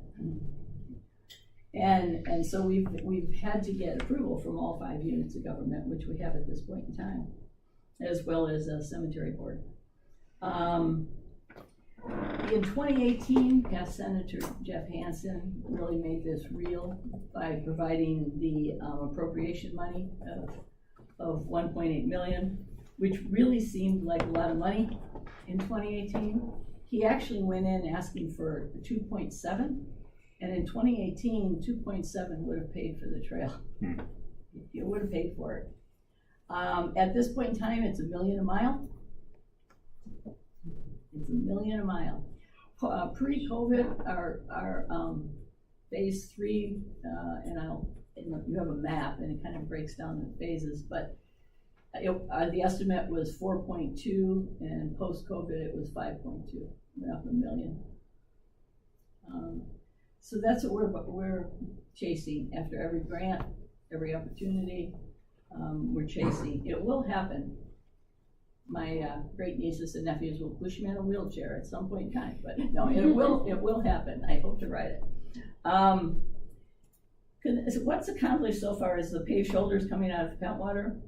And so we've had to get approval from all 5 units of government, which we have at this point in time, as well as a cemetery board. In 2018, past Senator Jeff Hansen really made this real by providing the appropriation money of 1.8 million, which really seemed like a lot of money in 2018. He actually went in asking for 2.7. And in 2018, 2.7 would have paid for the trail. It would have paid for it. At this point in time, it's $1 million a mile. It's $1 million a mile. Pre-COVID, our phase 3, you have a map and it kind of breaks down the phases, but the estimate was 4.2, and post-COVID it was 5.2. Went up $1 million. So that's what we're chasing after every grant, every opportunity. We're chasing. It will happen. My great nieces and nephews will push me in a wheelchair at some point in time, but no, it will happen. I hope to ride it. What's accomplished so far is the paved shoulders coming out of Pentwater,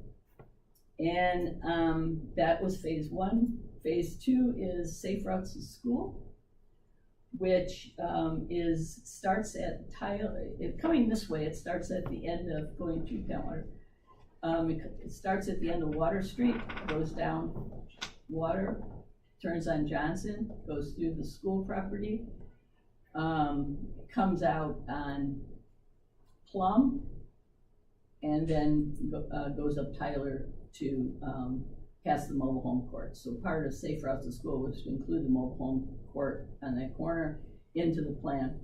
and that was phase 1. Phase 2 is Safe Routes to School, which starts at coming this way. It starts at the end of going to Pentwater. It starts at the end of Water Street, goes down Water, turns on Johnson, goes through the school property, comes out on Plum, and then goes up Tyler to past the mobile home court. So part of Safe Routes to School was to include the mobile home court on that corner into the plan.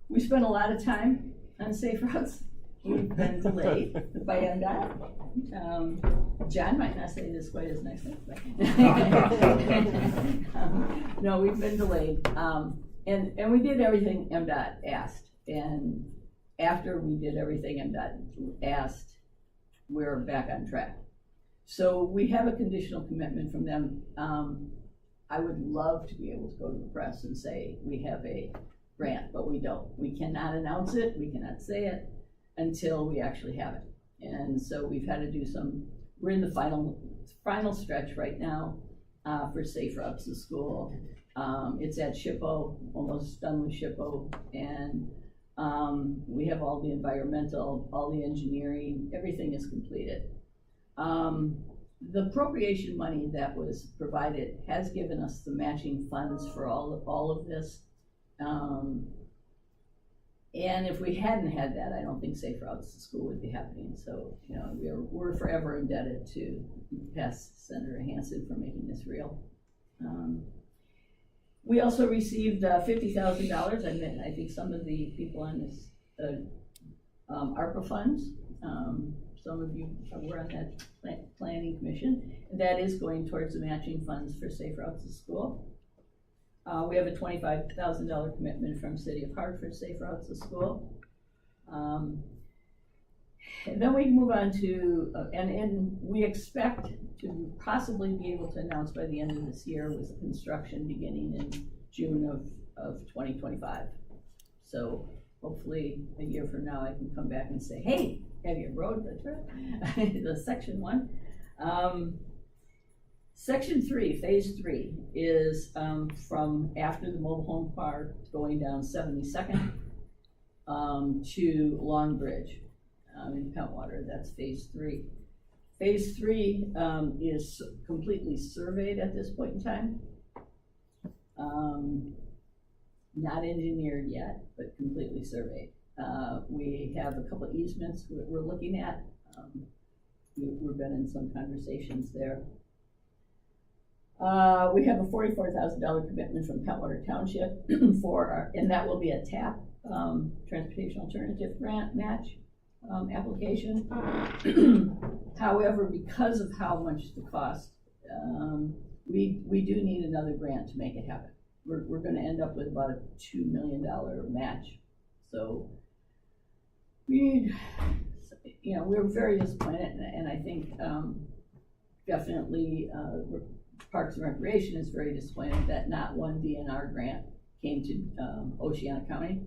We spent a lot of time on Safe Routes. We've been delayed by MDOT. John might not say this quite as nicely, but no, we've been delayed. And we did everything MDOT asked. And after we did everything MDOT asked, we're back on track. So we have a conditional commitment from them. I would love to be able to go to the press and say we have a grant, but we don't. We cannot announce it, we cannot say it until we actually have it. And so we've had to do we're in the final stretch right now for Safe Routes to School. It's at SHPO, almost done with SHPO, and we have all the environmental, all the engineering, everything is completed. The appropriation money that was provided has given us the matching funds for all of this. And if we hadn't had that, I don't think Safe Routes to School would be happening. So, we're forever indebted to past Senator Hansen for making this real. We also received $50,000. I think some of the people on this ARPA funds, some of you were on that planning commission, and that is going towards the matching funds for Safe Routes to School. We have a $25,000 commitment from City of Hartford Safe Routes to School. And then we move on to, and we expect to possibly be able to announce by the end of this year with construction beginning in June of 2025. So hopefully a year from now, I can come back and say, hey, have you rode the trail? The section 1. Section 3, phase 3 is from after the mobile home park going down 72nd to Long Bridge in Pentwater. That's phase 3. Phase 3 is completely surveyed at this point in time. Not engineered yet, but completely surveyed. We have a couple of easements we're looking at. We've been in some conversations there. We have a $44,000 commitment from Pentwater Township and that will be a TAP, Transportation Alternative Grant Match application. However, because of how much the cost, we do need another grant to make it happen. We're gonna end up with about a $2 million match. So we need, we're very disappointed, and I think definitely Parks and Recreation is very disappointed that not one DNR grant came to Oceana County.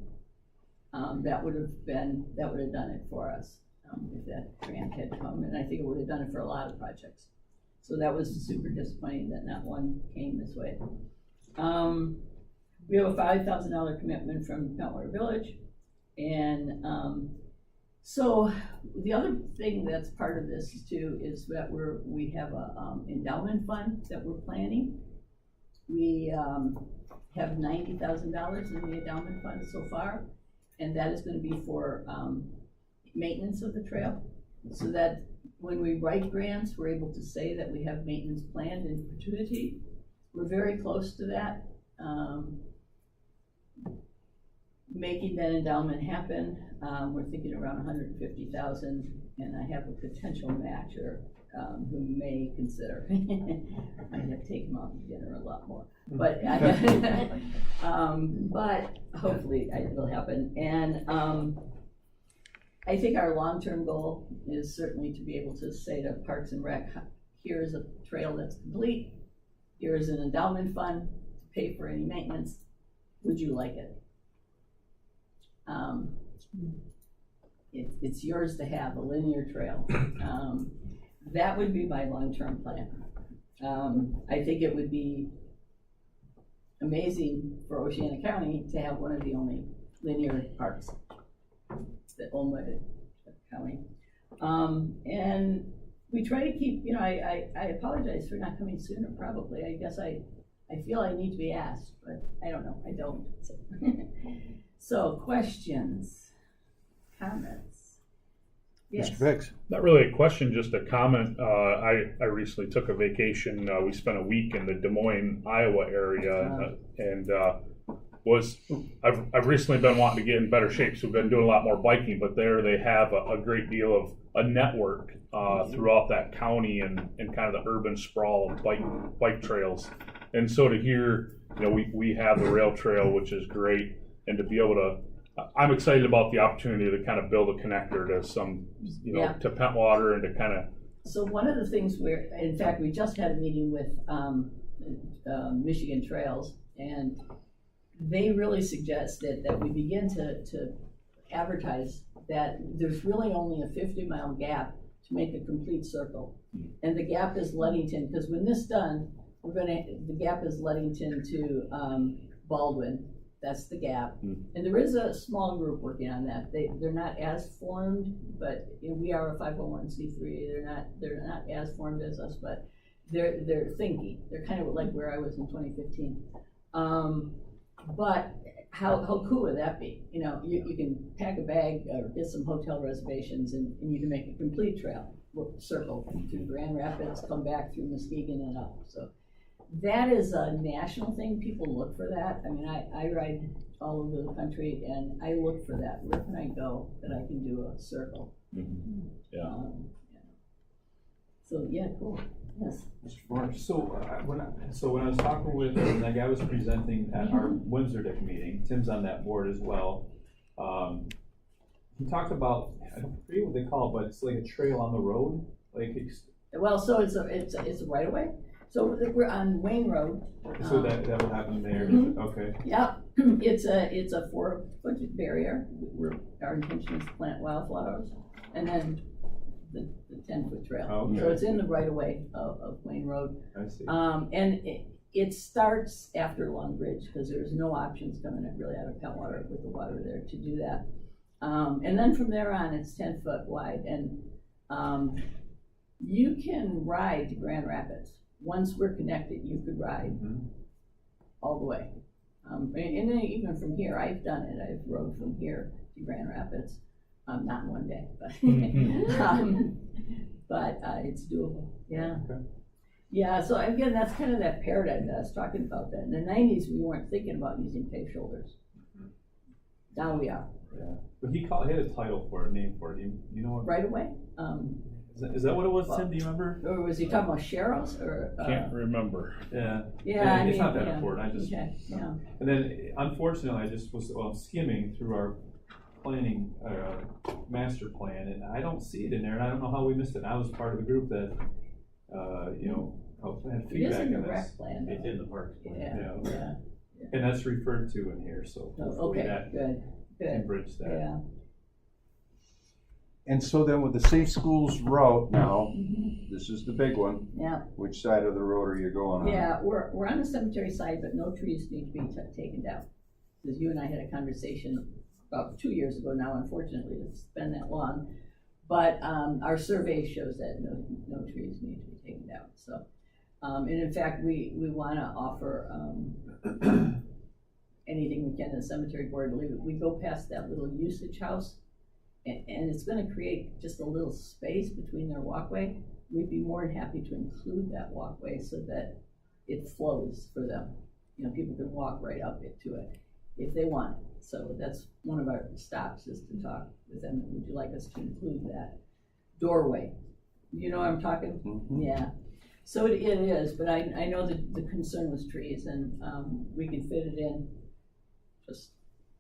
That would have done it for us if that grant had come, and I think it would have done it for a lot of projects. So that was super disappointing that not one came this way. We have a $5,000 commitment from Pentwater Village, and so the other thing that's part of this too is that we have a endowment fund that we're planning. We have $90,000 in the endowment fund so far, and that is going to be for maintenance of the trail, so that when we write grants, we're able to say that we have maintenance planned in perpetuity. We're very close to that. Making that endowment happen, we're thinking around $150,000, and I have a potential matcher who may consider. I have to take him out to dinner a lot more, but but hopefully it will happen. And I think our long-term goal is certainly to be able to say to Parks and Rec, here is a trail that's complete. Here is an endowment fund to pay for any maintenance. Would you like it? It's yours to have, a linear trail. That would be my long-term plan. I think it would be amazing for Oceana County to have one of the only linear parks that own by the county. And we try to keep, I apologize for not coming sooner, probably. I guess I feel I need to be asked, but I don't know, I don't. So questions, comments? Yes. Mr. Biggs. Not really a question, just a comment. I recently took a vacation. We spent a week in the Des Moines, Iowa area, and I've recently been wanting to get in better shape, so we've been doing a lot more biking, but there they have a great deal of a network throughout that county and kind of the urban sprawl of bike trails. And so to hear, we have the rail trail, which is great, and to be able to, I'm excited about the opportunity to kind of build a connector to some, to Pentwater and to kind of. So one of the things in fact, we just had a meeting with Michigan Trails, and they really suggested that we begin to advertise that there's really only a 50-mile gap to make a complete circle. And the gap is Ludington, because when this is done, the gap is Ludington to Baldwin. That's the gap. And there is a small group working on that. They're not as formed, but we are a 501c3. They're not as formed as us, but they're thinking. They're kind of like where I was in 2015. But how cool would that be? You can pack a bag or get some hotel reservations, and you can make a complete trail circle through Grand Rapids, come back through Muskegon and up. So That is a national thing, people look for that. I mean, I ride all over the country and I look for that. Where can I go that I can do a circle? Yeah. Yeah. So, yeah, cool, yes. Mr. Morris? So, when I was talking with, that guy was presenting at our Windsor Dick meeting, Tim's on that board as well. He talked about, I don't forget what they call it, but it's like a trail on the road, like, Well, so it's a right of way. So we're on Wayne Road. so that will happen there, Mhm. okay. Yeah, it's a 4-foot barrier. Our intention is to plant wildflowers and then the 10-foot trail. Okay. So it's in the right of way of Wayne Road. I see. And it starts after Long Bridge because there's no options coming really out of Pentwater with the water there to do that. And then from there on, it's 10 foot wide and you can ride to Grand Rapids. Once we're connected, you could ride all the way. And then even from here, I've done it. I've rode from here to Grand Rapids. Not in one day, but it's doable. Yeah. Okay. Yeah. So again, that's kind of that paradigm that I was talking about. That in the '90s, we weren't thinking about using paved shoulders. Now we are. Yeah, but he had a title for it, a name for it, you know what? Right away. Is that what it was, Tim, do you remember? Or was he talking about Sharrows or? Can't remember. Yeah. Yeah, It's not that yeah. important, I just, Okay, yeah. and then unfortunately, I just was skimming through our planning, master plan, and I don't see it in there, and I don't know how we missed it. I was part of the group that, had It is feedback in the on this. rec plan. It's in the parks. Yeah, Yeah. yeah. And that's referred to in here, so Oh, hopefully okay, that good, can good. bridge that. Yeah. And so then with the Safe Schools route now, Mhm. this is the big one. Yeah, Which side of the road are you going on? yeah, we're on the cemetery side, but no trees need to be taken down. Because you and I had a conversation about 2 years ago now, unfortunately, it's been that long. But, our survey shows that no trees need to be taken down, so. And in fact, we wanna offer, anything we can to the cemetery board. We go past that little usage house, and it's gonna create just a little space between their walkway. We'd be more than happy to include that walkway so that it flows for them. You know, people can walk right up to it if they want. So that's one of our stops, is to talk with them. Would you like us to include that doorway? You know what I'm talking? Mhm. Yeah. So it is, but I know that the concern was trees, and we can fit it in just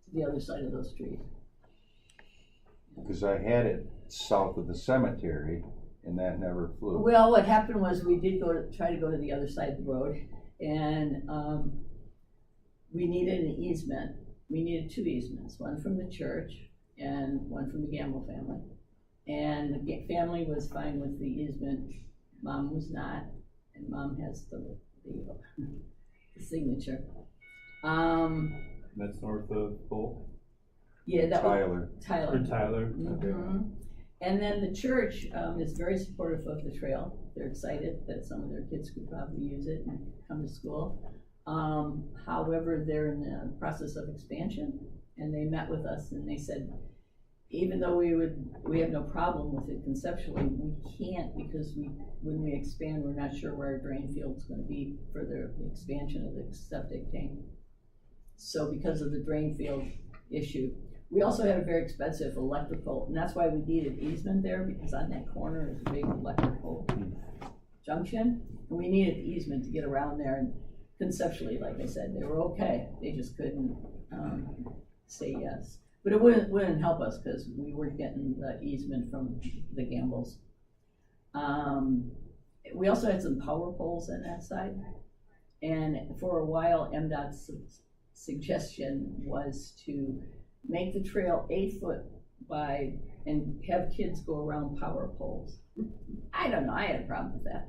to the other side of those trees. Because I had it south of the cemetery and that never flew. Well, what happened was we did try to go to the other side of the road, and we needed an easement. We needed 2 easements, one from the church and one from the Gamble family. And the family was fine with the easement, Mom was not, and Mom has the signature. That's north of Polk, Yeah, that was Tyler. Tyler. or Tyler, okay. Mhm. And then the church is very supportive of the trail. They're excited that some of their kids could probably use it and come to school. However, they're in the process of expansion, and they met with us and they said, even though we have no problem with it conceptually, we can't, because when we expand, we're not sure where our drain field's gonna be for the expansion of the septic tank. So because of the drain field issue, we also had a very expensive electrical, and that's why we needed easement there, because on that corner is a big electrical junction, and we needed easement to get around there, and conceptually, like I said, they were okay, they just couldn't, say yes. But it wouldn't help us, because we weren't getting the easement from the Gambles. We also had some power poles on that side, and for a while, MDOT's suggestion was to make the trail 8 foot wide and have kids go around power poles. I don't know, I had a problem with that.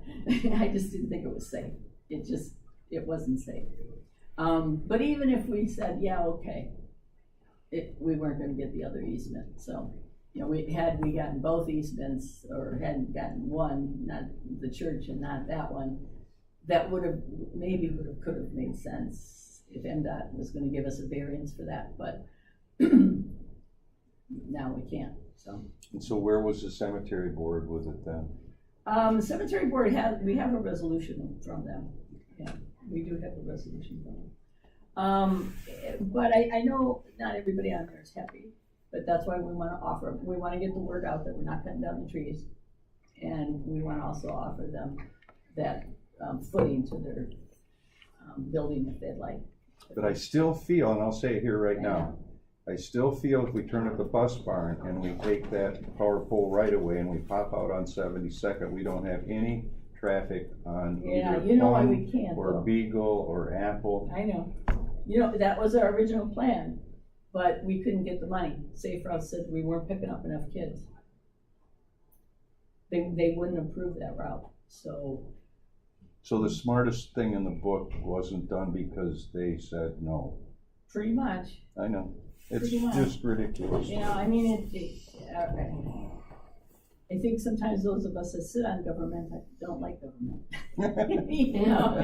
I just didn't think it was safe. It wasn't safe. But even if we said, yeah, okay, we weren't gonna get the other easement. So, you know, had we gotten both easements, or hadn't gotten one, not the church and not that one, that could have made sense if MDOT was gonna give us a variance for that, but now we can't, so. And so where was the cemetery board with it then? The cemetery board we have a resolution from them, yeah. We do have a resolution going. But I know not everybody on there is happy, but that's why we wanna offer, we wanna get the word out that we're not cutting down the trees. And we wanna also offer them that, footing to their, building if they'd like. But I still feel, and I'll say it here right now, I still feel if we turn at the bus barn and we take that power pole right away and we pop out on 72nd, we don't have any traffic on Yeah, either you know why we Plum can't or though. Beagle or Apple. I know. You know, that was our original plan, but we couldn't get the money. Safe Route said we weren't picking up enough kids. They wouldn't approve that route, so. So the smartest thing in the book wasn't done because they said no. Pretty much, I know. It's Pretty much. just ridiculous. you know, I mean, I think sometimes those of us that sit on government don't like government. You know,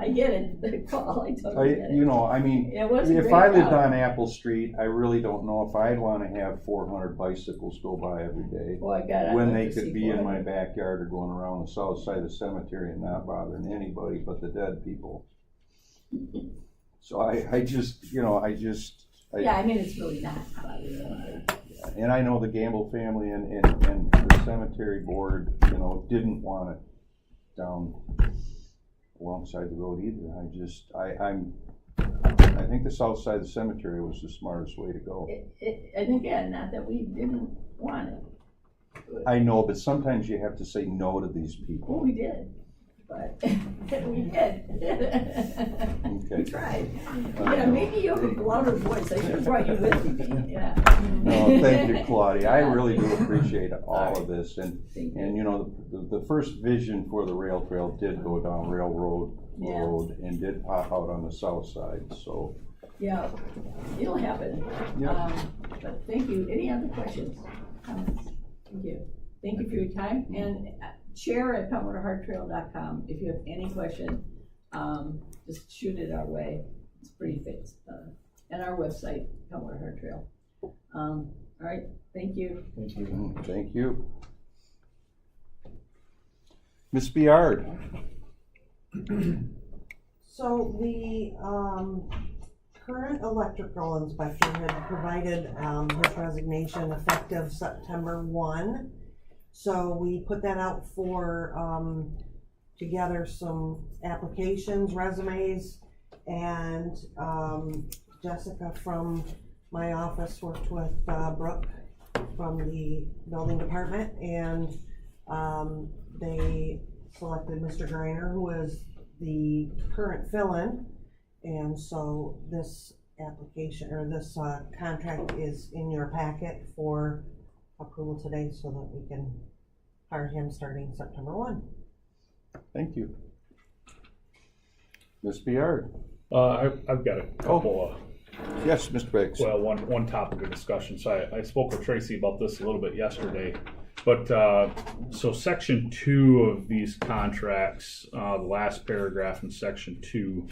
I get it, Paul, I totally get it. You know, I mean, It was a if great I lived route. on Apple Street, I really don't know if I'd wanna have 400 bicycles go by every day. Boy, God, I'd When love they to could see be in 400. my backyard or going around the south side of the cemetery and not bothering anybody but the dead people. So I just, you know, Yeah, I mean, it's really not bothering anybody. and I know the Gamble family and the cemetery board, you know, didn't want it down alongside the road either. I think the south side of the cemetery was the smartest way to go. And again, not that we didn't want it. I know, but sometimes you have to say no to these Well, people. we did, but we did. We tried. Yeah, maybe you have a louder voice. I should have brought you with me, yeah. No, thank you, Claudia. I really do appreciate all of this. And Thank you. you know, the first vision for the rail trail did go down Railroad Yeah. Road and did pop out on the south side, so. Yeah, it'll happen. Yeah. But thank you. Any other questions, comments? Thank you. Thank you for your time. And chair@PeltwaterHardTrail.com. If you have any question, just shoot it our way. It's pretty fixed. And our website, Peltwater Hard Trail. All right, thank you. Thank you. Ms. Biard. So the, current electrical inspector had provided, his resignation effective September 1. So we put that out for, to gather some applications, resumes, and, Jessica from my office worked with, Brooke from the building department, and, they selected Mr. Greiner, who is the current fill-in. And so this application, or this contract is in your packet for approval today so that we can hire him starting September 1. Thank you. Ms. Biard. I've got a couple Yes, Mr. Biggs. well, one topic of discussion. So I spoke with Tracy about this a little bit yesterday. But so section 2 of these contracts, the last paragraph in section 2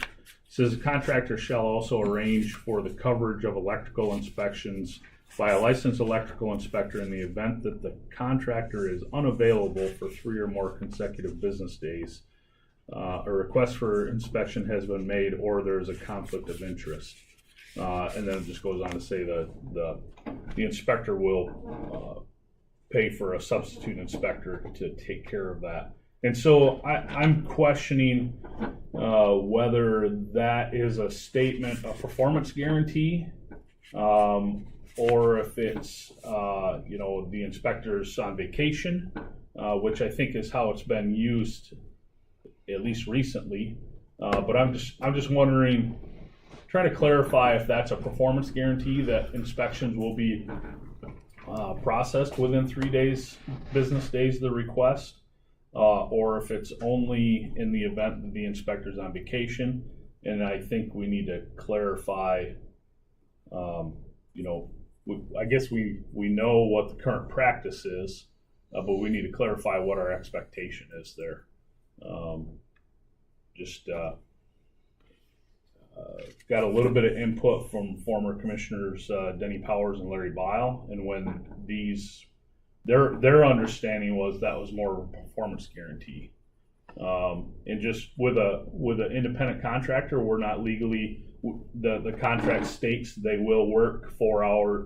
says the contractor shall also arrange for the coverage of electrical inspections by a licensed electrical inspector in the event that the contractor is unavailable for 3 or more consecutive business days. A request for inspection has been made or there is a conflict of interest. And then it just goes on to say that the inspector will pay for a substitute inspector to take care of that. And so I'm questioning whether that is a statement, a performance guarantee, or if it's, the inspector's on vacation, which I think is how it's been used, at least recently. But I'm just wondering, trying to clarify if that's a performance guarantee that inspections will be processed within 3 business days of the request, or if it's only in the event that the inspector's on vacation. And I think we need to clarify, I guess we know what the current practice is, but we need to clarify what our expectation is there. Got a little bit of input from former commissioners Denny Powers and Larry Bile, and when their understanding was that was more of a performance guarantee. And just with an independent contractor, we're not legally, the contract states they will work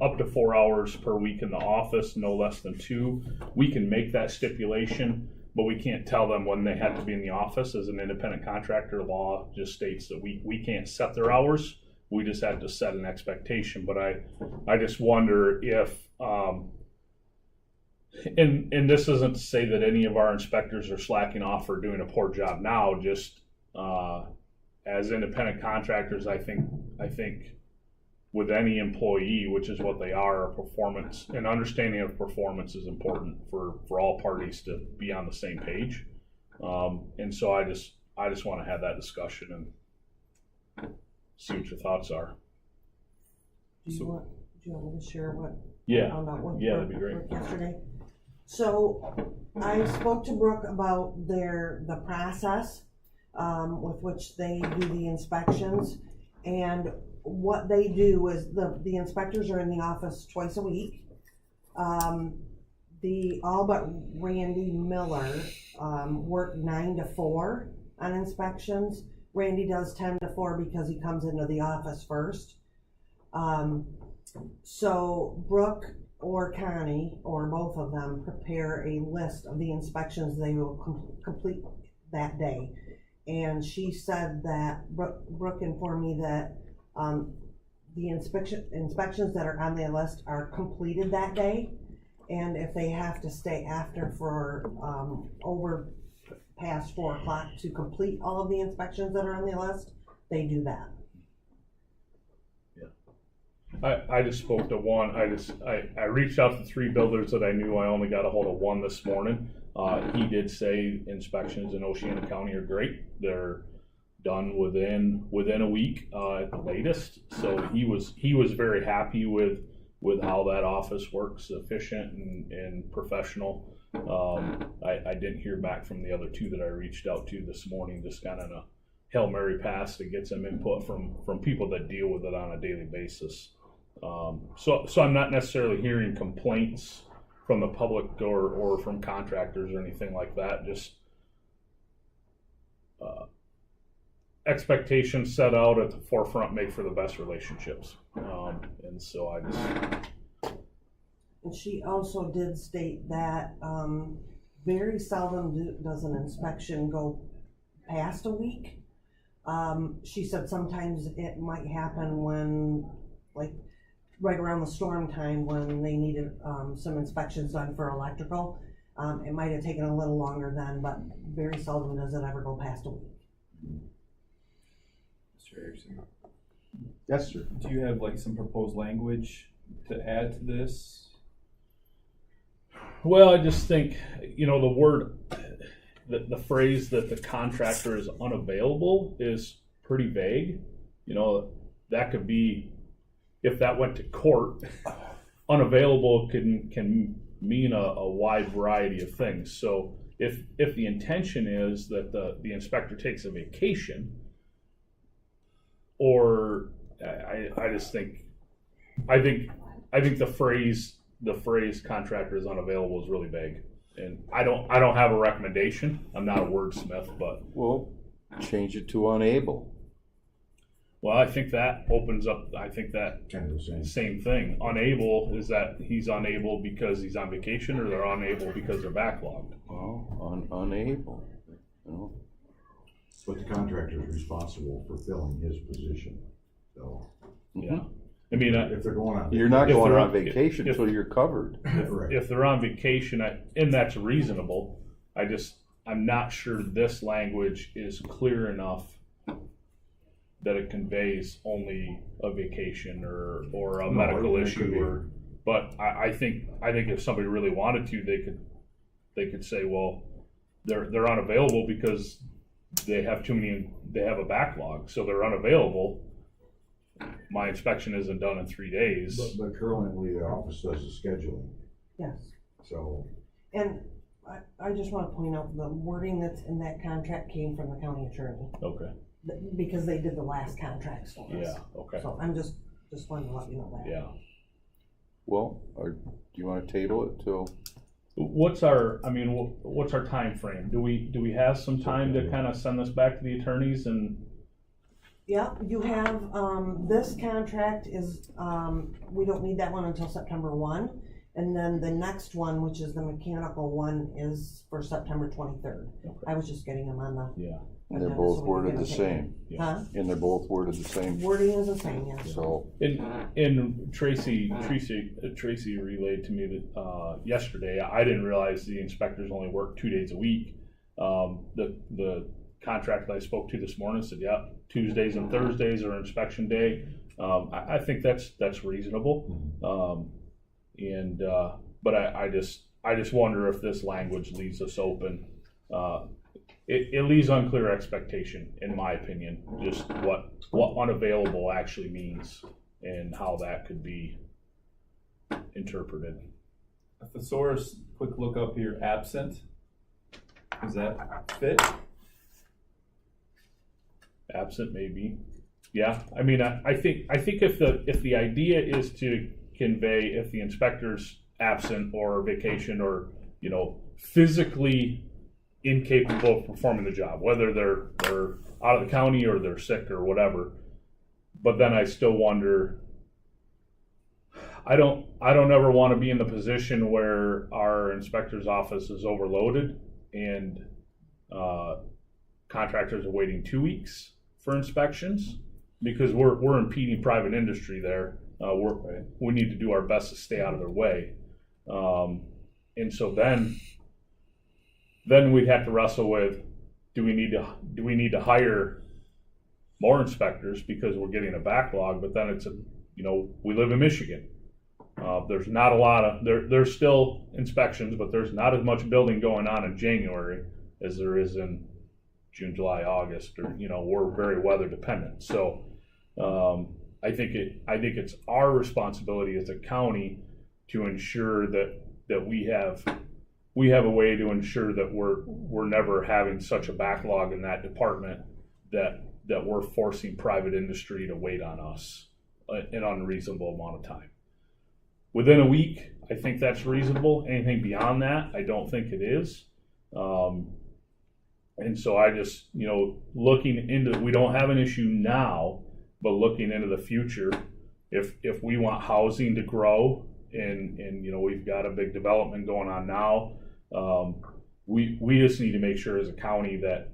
up to 4 hours per week in the office, no less than 2. We can make that stipulation, but we can't tell them when they have to be in the office. As an independent contractor, law just states that we can't set their hours. We just have to set an expectation. But I just wonder if, and this isn't to say that any of our inspectors are slacking off or doing a poor job now, just as independent contractors, I think with any employee, which is what they are, a performance, an understanding of performance is important for all parties to be on the same page. And so I just want to have that discussion and see what your thoughts are. Do you want me to share what? Yeah, I found out with yeah, that'd be Brooke great. yesterday? So I spoke to Brooke about the process with which they do the inspections, and what they do is the inspectors are in the office twice a week. All but Randy Miller work 9 to 4 on inspections. Randy does 10 to 4 because he comes into the office first. So Brooke or Connie, or both of them, prepare a list of the inspections they will complete that day. And she said that, Brooke informed me that the inspections that are on the list are completed that day. And if they have to stay after for over past 4 o'clock to complete all of the inspections that are on the list, they do that. I just spoke to one. I reached out to 3 builders that I knew. I only got a hold of one this morning. He did say inspections in Oceana County are great. They're done within a week at the latest. So he was very happy with how that office works, efficient and professional. I didn't hear back from the other 2 that I reached out to this morning, just kind of a Hail Mary pass to get some input from people that deal with it on a daily basis. So I'm not necessarily hearing complaints from the public or from contractors or anything like that. Just expectations set out at the forefront make for the best relationships. And so I just. And she also did state that very seldom does an inspection go past a week. She said sometimes it might happen when, like, right around the storm time when they needed some inspections done for electrical. It might have taken a little longer then, but very seldom does it ever go past a week. Mr. Erickson, Yes, sir. do you have like some proposed language to add to this? Well, I just think, the phrase that the contractor is unavailable is pretty vague. That could be, if that went to court, unavailable can mean a wide variety of things. So if the intention is that the inspector takes a vacation, or I think the phrase contractor is unavailable is really vague. And I don't have a recommendation. I'm not a wordsmith, but. Well, change it to unable. Well, I think that opens up, Kind of the same. same thing. Unable is that he's unable because he's on vacation, or they're unable because they're backlogged. Well, unable. But the contractor is responsible for filling his position, so. Yeah. I mean, If they're going on. You're not If going they're on on- vacation, if- so you're covered. Right. if they're on vacation, and that's reasonable, I'm not sure this language is clear enough that it conveys only a vacation or a medical it could be. issue but I think if somebody really wanted to, they could say, well, they're unavailable because they have a backlog, so they're unavailable. My inspection isn't done in 3 days. But currently the office does the scheduling, Yes. so. And I just want to point out the wording that's in that contract came from the county attorney, Okay. because they did the last contracts for us. Yeah. Okay. So I'm just wanted to let you know that. Yeah. Well, do you want to table it till What's our time frame? Do we have some time to kind of send this back to the attorneys and? Yeah, you have, this contract is, we don't need that one until September 1. And then the next one, which is the mechanical one, is for September 23rd. Okay. I was just getting them on the. Yeah. And they're agenda, both so we worded can the get same. them. Huh? And they're both worded the same, Wording is the same, yes. so. And Tracy relayed to me that, yesterday, I didn't realize the inspectors only work 2 days a week. The contractor I spoke to this morning said, yeah, Tuesdays and Thursdays are inspection day. I think that's reasonable. But I just wonder if this language leaves us open. It leaves unclear expectation, in my opinion, just what unavailable actually means and how that could be interpreted. A thesaurus, quick look up here, absent. Does that fit? Absent, maybe. Yeah, I mean, I think if the idea is to convey if the inspector's absent or vacation or, physically incapable of performing the job, whether they're out of the county or they're sick or whatever. But then I still wonder, I don't ever want to be in the position where our inspector's office is overloaded and contractors are waiting 2 weeks for inspections, because we're impeding private industry there. We need to do our best to stay out of their way. And so then we'd have to wrestle with, do we need to hire more inspectors because we're getting a backlog? But then it's we live in Michigan. There's not a lot of, there's still inspections, but there's not as much building going on in January as there is in June, July, August, or, we're very weather dependent. So, I think it's our responsibility as a county to ensure that we have a way to ensure that we're never having such a backlog in that department that we're forcing private industry to wait on us an unreasonable amount of time. Within a week, I think that's reasonable. Anything beyond that, I don't think it is. And so I just, looking into, we don't have an issue now, but looking into the future, if we want housing to grow and we've got a big development going on now, we just need to make sure as a county that,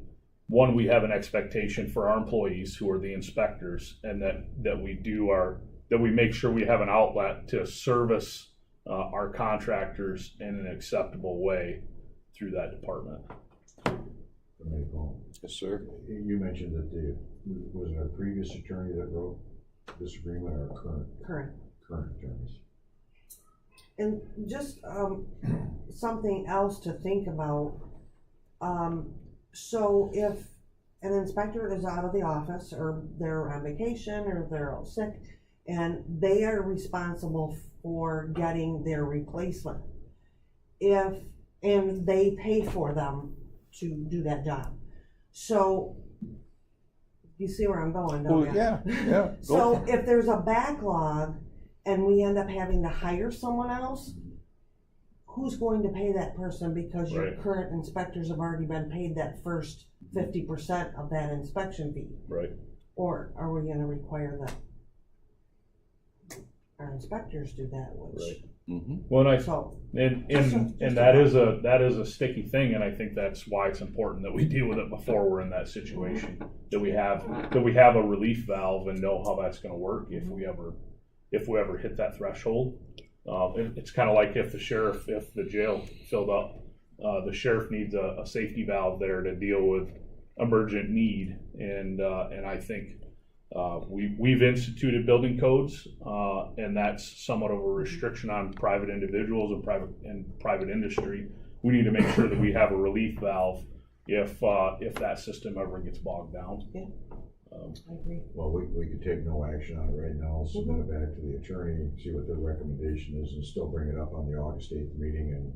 one, we have an expectation for our employees who are the inspectors, and that we make sure we have an outlet to service our contractors in an acceptable way through that department. Yes, sir. You mentioned that was it our previous attorney that wrote this agreement or current attorneys? And just, something else to think about. So if an inspector is out of the office, or they're on vacation, or they're all sick, and they are responsible for getting their replacement, and they pay for them to do that job. So, you see where I'm going, don't you? Yeah. So if there's a backlog and we end up having to hire someone else, who's going to pay that person, because your Right. current inspectors have already been paid that first 50% of that inspection fee? Right. Or are we gonna require that our inspectors do that, which, Right. Mm-hmm. Well, so, and Just that is a sticky thing, and I think that's why it's important that we deal with it before we're in that situation. That we have a relief valve and know how that's going to work if we ever hit that threshold. It's kind of like if the jail filled up, the sheriff needs a safety valve there to deal with emergent need, and I think. We've instituted building codes, and that's somewhat of a restriction on private individuals and private industry. We need to make sure that we have a relief valve if that system ever gets bogged down. Yeah. I agree. Well, we could take no action on it right now, submit it back to the attorney, see what their recommendation is, and still bring it up on the August 8th meeting and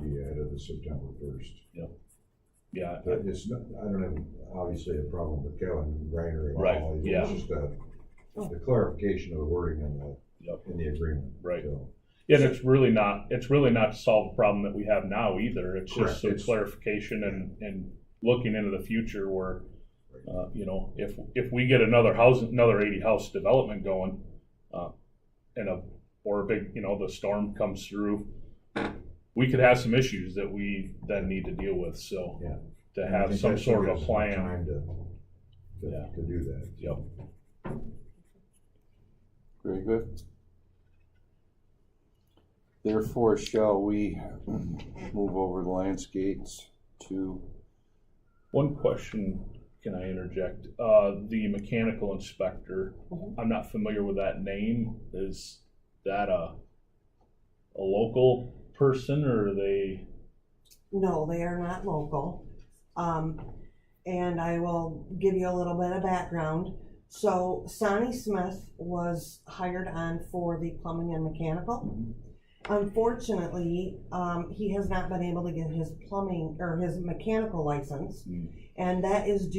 be ahead of the September 1st. Yeah. But it's not, I don't have obviously a problem with Kevin Reiner at all. Right, yeah. It's just the clarification of the wording in the agreement. Right. So, And it's really not to solve the problem that we have now either. It's Correct. just some It's- clarification and looking into the future where, you know, if we get another 80 house development going, or a big, you know, the storm comes through, we could have some issues that we then need to deal with. So Yeah. to And I have think some that sort gives of a us plan. Time Yeah. to do that. Yep. Very good. Therefore, shall we move over the landscapes to, One question, can I interject? The mechanical inspector, I'm not familiar with that name. Is that a local person or are they? No, they are not local. And I will give you a little bit of background. So Sonny Smith was hired on for the plumbing and mechanical. Unfortunately, he has not been able to get his plumbing or his mechanical license, and that is due